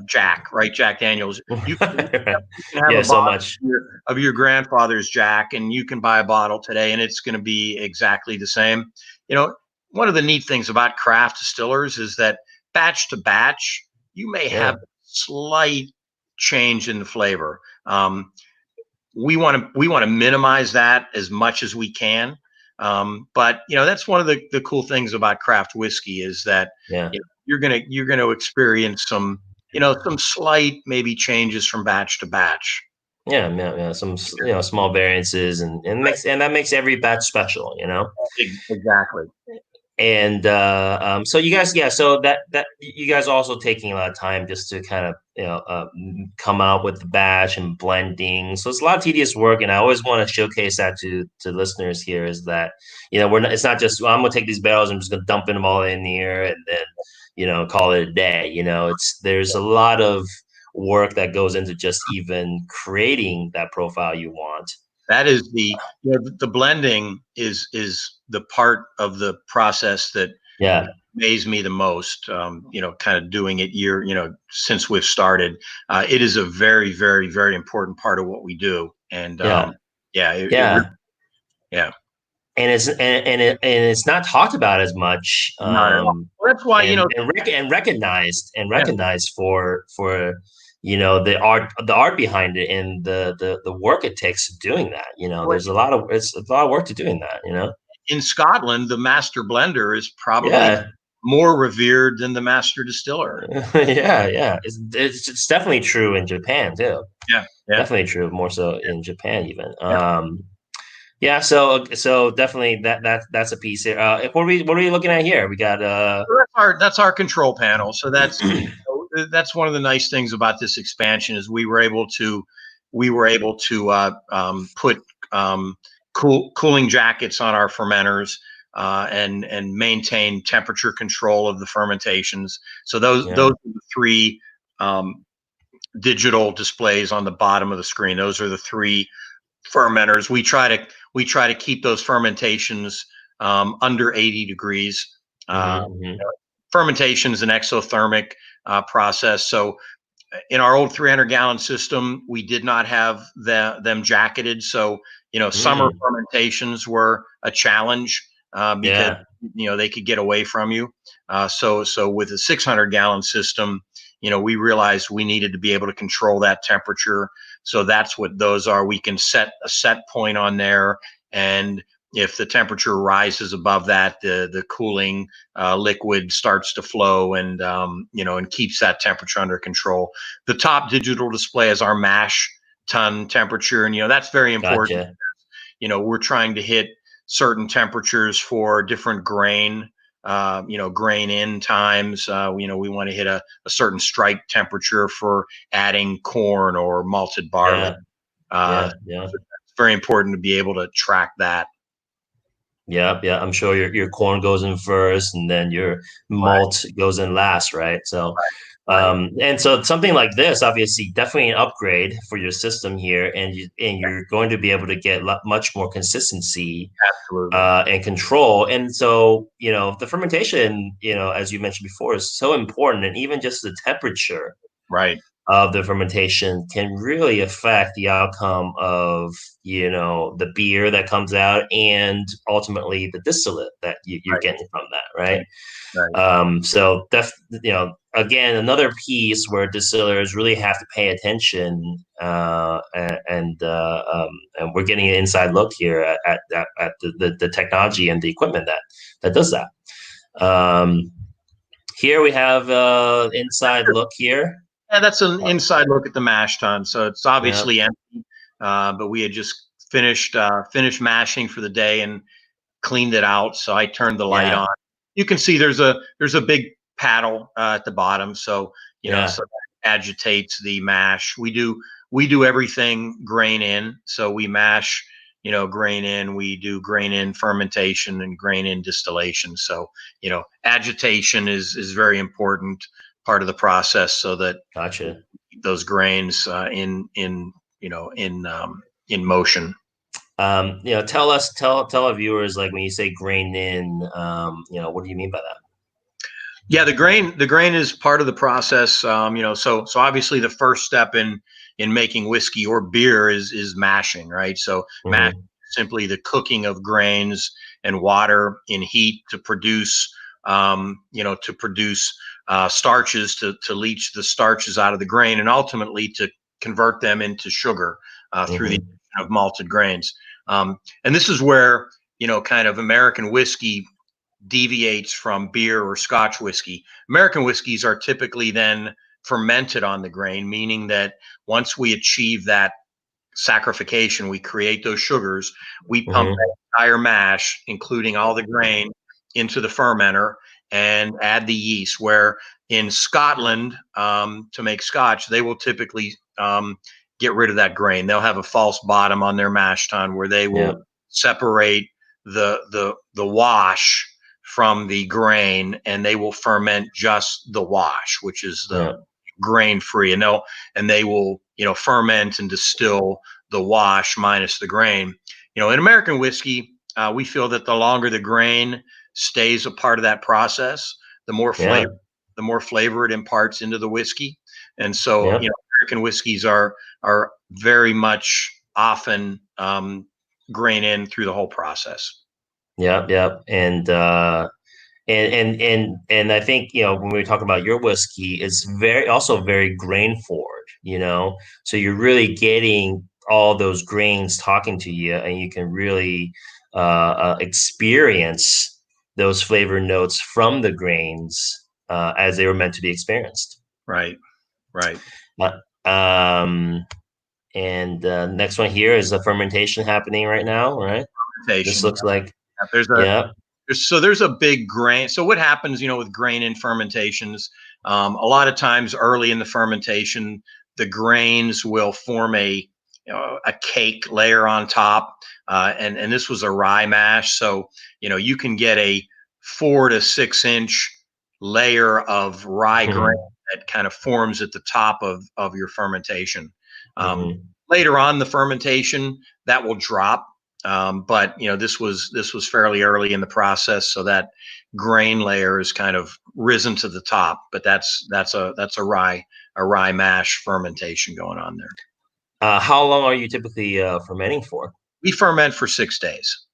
Jack, right? Jack Daniels, you can have a So bottle much. of your grandfather's Jack, and you can buy a bottle today, and it's going to be exactly the same. One of the neat things about craft distillers is that batch to batch, you may have slight change in the flavor. We want to minimize that as much as we can. But that's one of the cool things about craft whiskey is that you're gonna experience some slight maybe changes from batch to batch. Some small variances, and that makes every batch special. Exactly. And so you guys, so that you guys are also taking a lot of time just to kind of come out with the batch and blending. So it's a lot of tedious work, and I always want to showcase that to listeners here is that we're not. It's not just, well, I'm gonna take these barrels, I'm just gonna dump them all in here and then call it a day. There's a lot of work that goes into just even creating that profile you want. That is the blending is the part of the process that amazed me the most. Kind of doing it since we've started. It is a very, very, very important part of what we do. And And it's not talked about as much. That's why and recognized for the art behind it, and the work it takes doing that. There's a lot of work to doing that. In Scotland, the master blender is probably more revered than the master distiller. It's definitely true in Japan too. Definitely true, more so in Japan even. So definitely that's a piece here. What are we looking at here? We got that's our control panel. So that's that's one of the nice things about this expansion is we were able to put cooling jackets on our fermenters and maintain temperature control of the fermentations. So those are the 3 digital displays on the bottom of the screen. Those are the 3 fermenters. We try to keep those fermentations under 80 degrees. Fermentation is an exothermic process. So in our old 300-gallon system, we did not have them jacketed. So summer fermentations were a challenge because they could get away from you. So with a 600-gallon system, we realized we needed to be able to control that temperature. So that's what those are. We can set a set point on there, and If the temperature rises above that, the cooling liquid starts to flow, and and keeps that temperature under control. The top digital display is our mash tun temperature, and that's very important. Gotcha. We're trying to hit certain temperatures for different grain. Grain in times. We want to hit a certain strike temperature for adding corn or malted barley. Yeah. Uh, Yeah. Yeah. it's very important to be able to track that. Yeah, yeah, I'm sure your corn goes in first, and then your malt goes in last, right? So, Right. and so something like this, obviously, definitely an upgrade for your system here, and you're going to be able to get much more consistency Absolutely. and control. And so, the fermentation, as you mentioned before, is so important, and even just the temperature Right. of the fermentation can really affect the outcome of the beer that comes out and ultimately the distillate that you're Right. getting from that, right? Right. So again, another piece where distillers really have to pay attention, and we're getting an inside look here at the technology and the equipment that does that. Here we have inside look here. Yeah, that's an inside look at the mash tun. So it's Yeah, obviously empty, but we had just finished mashing for the day and cleaned it out. So I turned the light yeah, on. You can see there's a big paddle at the bottom. So yeah. so that agitates the mash. We do everything grain in. So we mash, grain in. We do grain in fermentation and grain in distillation. So agitation is very important part of the process, so that Gotcha. those grains in motion. Tell our viewers, like, when you say grain in, what do you mean by that? Yeah, the grain is part of the process. So obviously the first step in making whiskey or beer is mashing, right? So mash Hmm. simply the cooking of grains and water in heat to produce starches, to leach the starches out of the grain, and ultimately to convert them into sugar through the Hmm. addition of malted grains. And this is where kind of American whiskey deviates from beer or Scotch whiskey. American whiskeys are typically then fermented on the grain, meaning that once we achieve that saccharification, we create those sugars, we pump Hmm. that entire mash, including all the grain, into the fermenter and add the yeast. Where in Scotland, to make Scotch, they will typically get rid of that grain. They'll have a false bottom on their mash tun where they Yeah, will separate the wash from the grain, and they will ferment just the wash, which is the yeah, grain free, and they will ferment and distill the wash minus the grain. In American whiskey, we feel that the longer the grain stays a part of that process, the more yeah, flavor it imparts into the whiskey. And so yeah, American whiskeys are very much often grain in through the whole process. yeah, yeah. And I think, when we talk about your whiskey, it's very grain forward, so you're really getting all those grains talking to you, and you can really experience those flavor notes from the grains as they were meant to be experienced. Right. Right. Uh, um, and next one here is a fermentation happening right now, right? This Fermentation. looks like, There's a yeah. there's a big grain. So what happens, with grain in fermentations? A lot of times early in the fermentation, the grains will form a cake layer on top, and this was a rye mash. So you can get a 4 to 6 inch layer of rye grain Hmm. that kind of forms at the top of your fermentation. Um, Hmm. Later on the fermentation, that will drop, but this was fairly early in the process, so that grain layer is kind of risen to the top. But that's a rye mash fermentation going on there. How long are you typically fermenting for? We ferment for 6 days,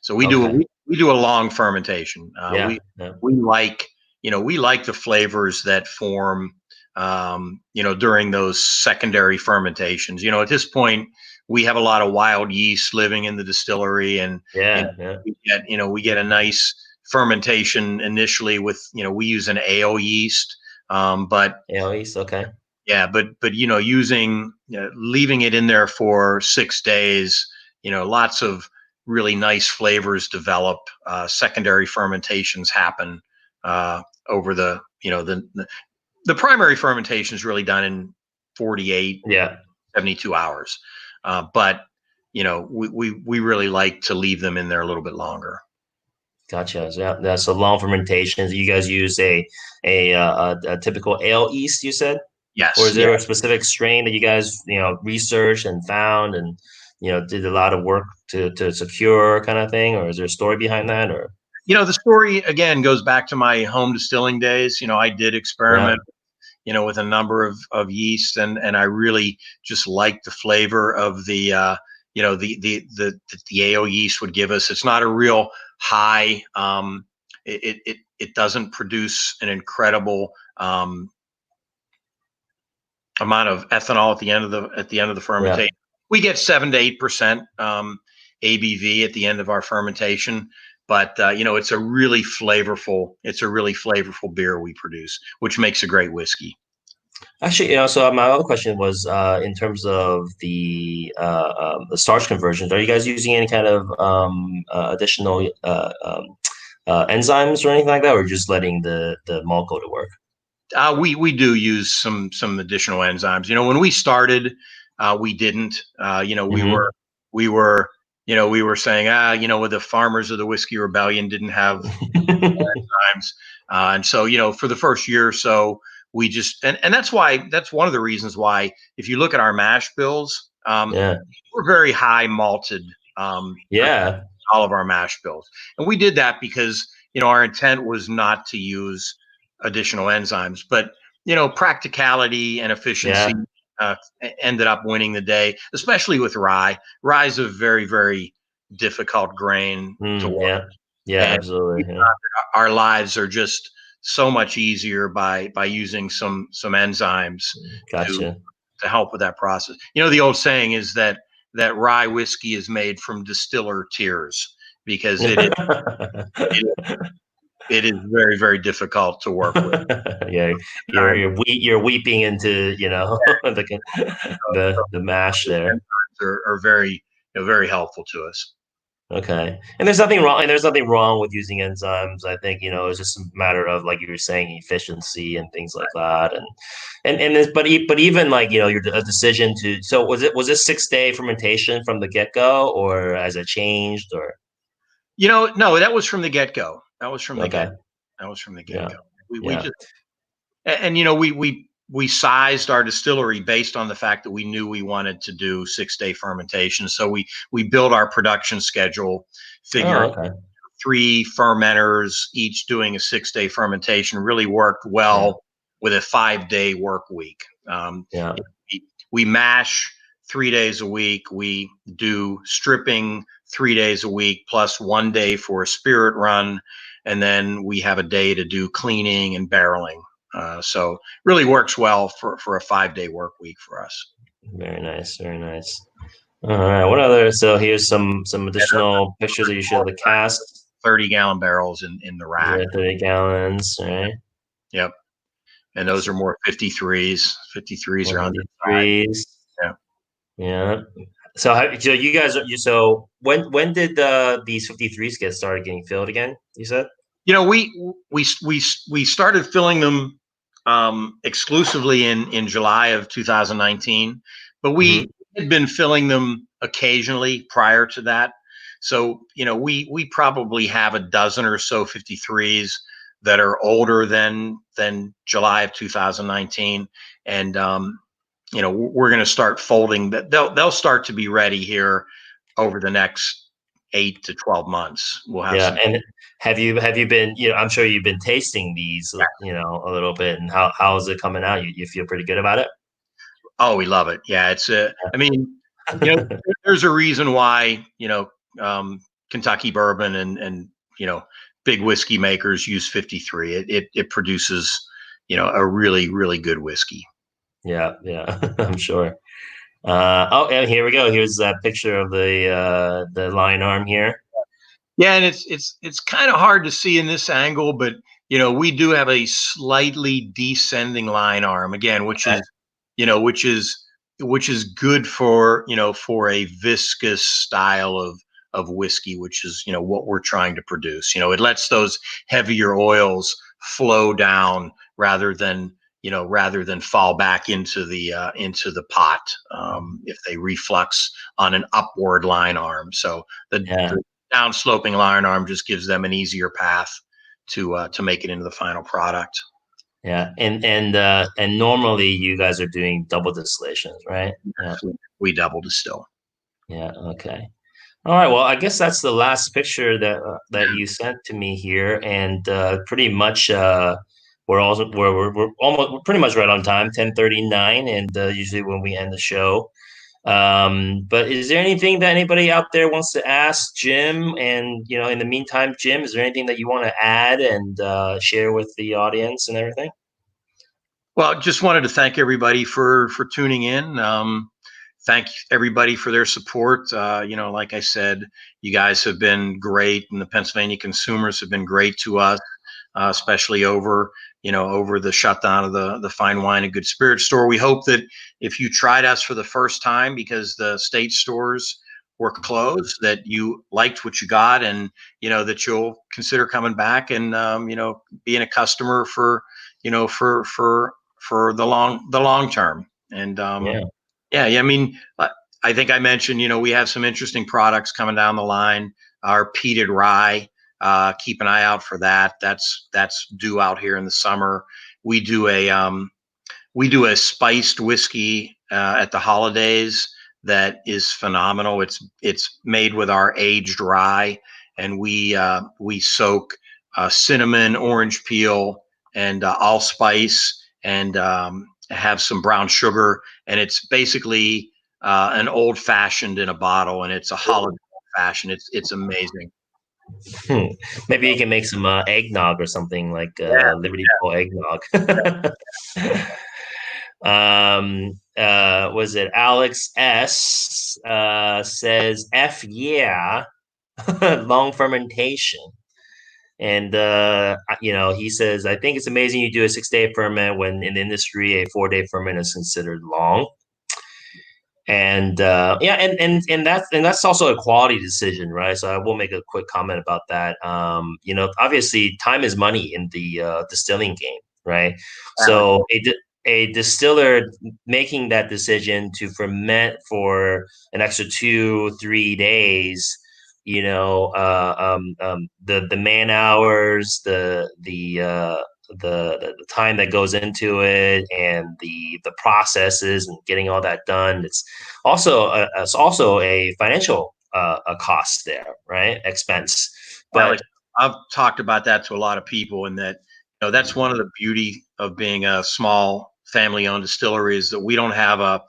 so we do a, Okay. we do a long fermentation. Yeah. We Yeah. we like we like the flavors that form during those secondary fermentations. At this point, we have a lot of wild yeast living in the distillery, and Yeah, yeah. we get a nice fermentation initially with, we use an ale yeast, but Ale East, okay. yeah, but using leaving it in there for 6 days, lots of really nice flavors develop. Secondary fermentations happen over the primary fermentation is really done in 48, Yeah. 72 hours. But we really like to leave them in there a little bit longer. Gotcha. So, yeah, that's a long fermentation. You guys use a typical ale yeast, you said, or Yes, is yeah. there a specific strain that you guys researched and found and did a lot of work to secure kind of thing, or is there a story behind that, or The story again goes back to my home distilling days. I did yeah, experiment with a number of yeast, and I really just liked the flavor of the ale yeast would give us. It's not a real high. It doesn't produce an incredible amount of ethanol at the end of the yeah, fermentation. We get 7 to 8% ABV at the end of our fermentation. But it's a really flavorful beer we produce, which makes a great whiskey. actually, so my other question was in terms of the starch conversions. Are you guys using any kind of additional enzymes or anything like that, or just letting the malt go to work? We do use some additional enzymes. When we started, we didn't. Hmm. We were we were saying, with the farmers of the Whiskey Rebellion didn't have enzymes, and so for the first year or so, we just and that's one of the reasons why, if you look at our mash bills, Yeah, we're very high malted. yeah, All of our mash bills. And we did that because, our intent was not to use additional enzymes, but, practicality and efficiency yeah. uh, ended up winning the day, especially with rye. Rye is a very, very difficult grain to Mm, work. yeah, yeah, And absolutely. Yeah. our lives are just so much easier by using some enzymes to Gotcha. to help with that process. The old saying is that rye whiskey is made from distiller tears, because it, it is very, very difficult to work with. Yeah, Times you're weeping into the mash there. are very, very helpful to us. Okay. And there's nothing wrong, with using enzymes. I think, it's just a matter of, like you were saying, efficiency and things like that. And this, but even like, your a decision to, so was it 6 day fermentation from the get-go, or has it changed, or No, that was from the get go. That was from the get. okay. That was from the get Yeah. go. We Yeah. just and we sized our distillery based on the fact that we knew we wanted to do 6 day fermentation. So we built our production schedule, Oh, figuring okay. 3 fermenters each doing a 6 day fermentation really worked Yeah. well with a 5 day work week. Yeah. We mash 3 days a week. We do stripping 3 days a week plus 1 day for a spirit run. And then we have a day to do cleaning and barreling. So really works well for a 5 day work week for us. Very nice. Very nice. All right. What other? So here's some And additional pictures that you show the cast. 30-gallon barrels in the rack. Yeah, 30 gallons. All right. Yep. And those are more 53s. 53s are on the side. 153s. Yeah. Yeah. So, so you guys, so when did these 53s get started getting filled again? You said. We started filling them exclusively in July of 2019, but we Hmm. had been filling them occasionally prior to that. So we probably have a dozen or so 53s that are older than July of 2019, and we're going to start folding that. They'll start to be ready here over the next 8 to 12 months. We'll have Yeah. some. And have you been? I'm sure you've been tasting these, a little bit. And how is it coming out? You feel pretty good about it? Oh, we love it. Yeah, it's I mean, you know, there's a reason why Kentucky bourbon and big whiskey makers use 53. It produces a really, really good whiskey. Yeah. Yeah. I'm sure. Oh, and here we go. Here's that picture of the lion arm here. Yeah, and it's kind of hard to see in this angle, but we do have a slightly descending line arm again, which Okay. is you know which is good for for a viscous style of whiskey, which is what we're trying to produce. It lets those heavier oils flow down rather than fall back into the pot if they reflux on an upward line arm. So Yeah. the down sloping line arm just gives them an easier path to make it into the final product. Yeah. And normally you guys are doing double distillations, right? Yeah. So we double distill. Yeah. Okay. All right. Well, I guess that's the last picture that you sent to me here, and pretty much we're almost we're pretty much right on time, 10:39, and usually when we end the show. But is there anything that anybody out there wants to ask Jim? And in the meantime, Jim, is there anything that you want to add and share with the audience and everything? Well, just wanted to thank everybody for tuning in. Thank everybody for their support. Like I said, you guys have been great, and the Pennsylvania consumers have been great to us, especially over the shutdown of the fine wine and good spirit store. We hope that if you tried us for the first time because the state stores were closed, that you liked what you got, and that you'll consider coming back and being a customer for the long term. And Yeah. yeah, I mean, I think I mentioned, we have some interesting products coming down the line. Our peated rye, keep an eye out for that. That's due out here in the summer. We do a spiced whiskey at the holidays that is phenomenal. It's made with our aged rye, and we soak cinnamon, orange peel, and allspice, and have some brown sugar, and it's basically an old fashioned in a bottle, and it's a holiday old fashioned. It's amazing. Hmm. Maybe you can make some eggnog or something like Yeah, Liberty Bowl eggnog. Was it Alex S says F yeah, long fermentation. And he says, I think it's amazing you do a 6-day ferment when in the industry a 4-day ferment is considered long. And yeah, and that's also a quality decision, right? So I will make a quick comment about that. Obviously time is money in the distilling game, right? Alex. So a distiller making that decision to ferment for an extra 2-3 days, the man hours, the time that goes into it, and the processes and getting all that done. It's also a financial a cost there, right? Expense. Alex, But I've talked about that to a lot of people, and that that's one of the beauty of being a small family-owned distillery is that we don't have an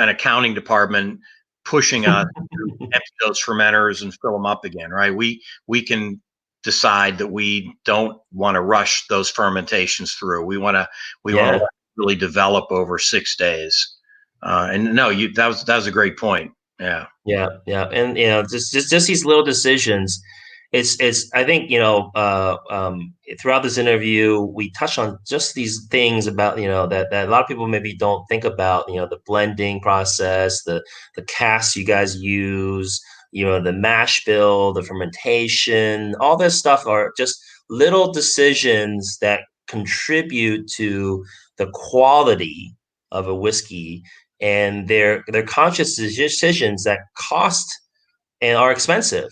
accounting department pushing us to empty those fermenters and fill them up again, right? We can decide that we don't want to rush those fermentations through. We want to yeah, really develop over 6 days. And no, that was a great point. Yeah. yeah, and just these little decisions. It's I think throughout this interview we touch on just these things about that a lot of people maybe don't think about, the blending process, the casks you guys use, the mash bill, the fermentation, all this stuff are just little decisions that contribute to the quality of a whiskey, and they're conscious decisions that cost and are expensive,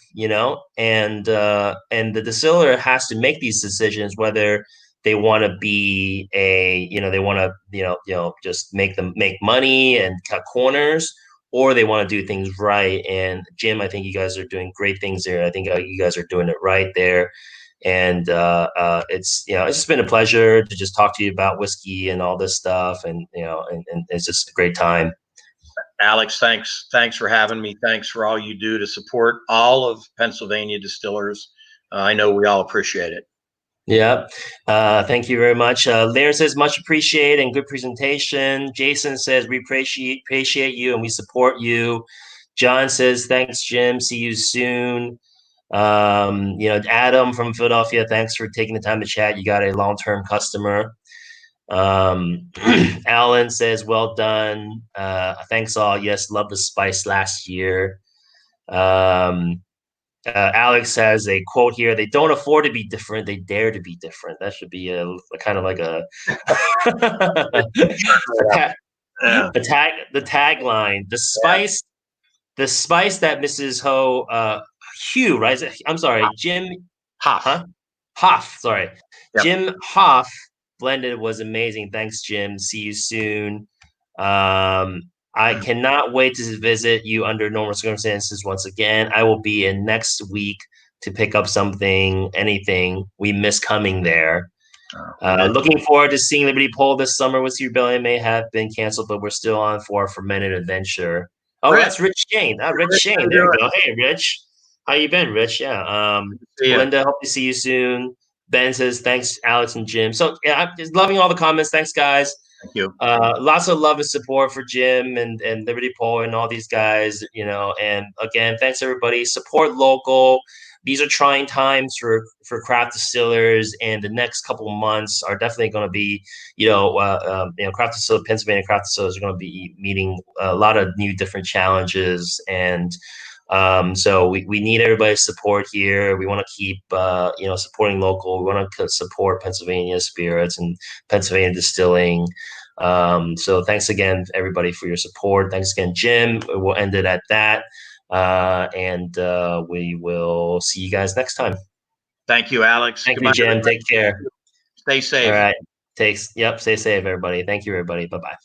and the distiller has to make these decisions whether they want to be they want to just make money and cut corners, or they want to do things right. And Jim, I think you guys are doing great things there. I think you guys are doing it right there. And it's just been a pleasure to just talk to you about whiskey and all this stuff, and it's just a great time. Alex, thanks for having me. Thanks for all you do to support all of Pennsylvania distillers. I know we all appreciate it. Yep. Thank you very much. Larry says much appreciated and good presentation. Jason says we appreciate you and we support you. John says thanks, Jim. See you soon. Adam from Philadelphia, thanks for taking the time to chat. You got a long-term customer. Alan says, well done. Thanks all. Yes, love the spice last year. Alex has a quote here. They don't afford to be different. They dare to be different. That should be a kind of like a, Yeah. the tagline. The spice that Mrs. Ho, Hugh, right? I'm sorry, Jim, Hoff. huh? Hoff, sorry. Yep. Jim Hoff blended was amazing. Thanks, Jim. See you soon. I cannot wait to visit you under normal circumstances once again. I will be in next week to pick up something, anything. We miss coming there. Looking forward to seeing Liberty Pole this summer. Whiskey Rebellion may have been canceled, but we're still on for a fermented adventure. Oh, Rich. that's Rich Shane. Rich Shane. There we go. Hey, Rich. How you been, Rich? Yeah. Linda, hope to see you soon. Ben says, thanks, Alex and Jim. So, yeah, I'm just loving all the comments. Thanks, guys. Thank you. Lots of love and support for Jim and Liberty Pole and all these guys, and again, thanks, everybody. Support local. These are trying times for craft distillers, and the next couple of months are definitely going to be, craft distiller, Pennsylvania craft distillers are going to be meeting a lot of new different challenges, and so we need everybody's support here. We want to keep, supporting local. We want to support Pennsylvania spirits and Pennsylvania distilling. So thanks again, everybody, for your support. Thanks again, Jim. We'll end it at that. And we will see you guys next time. Thank you, Alex. Thank you, Jim. Take care. Stay safe. All right. Stay safe, everybody. Thank you, everybody. Bye-bye.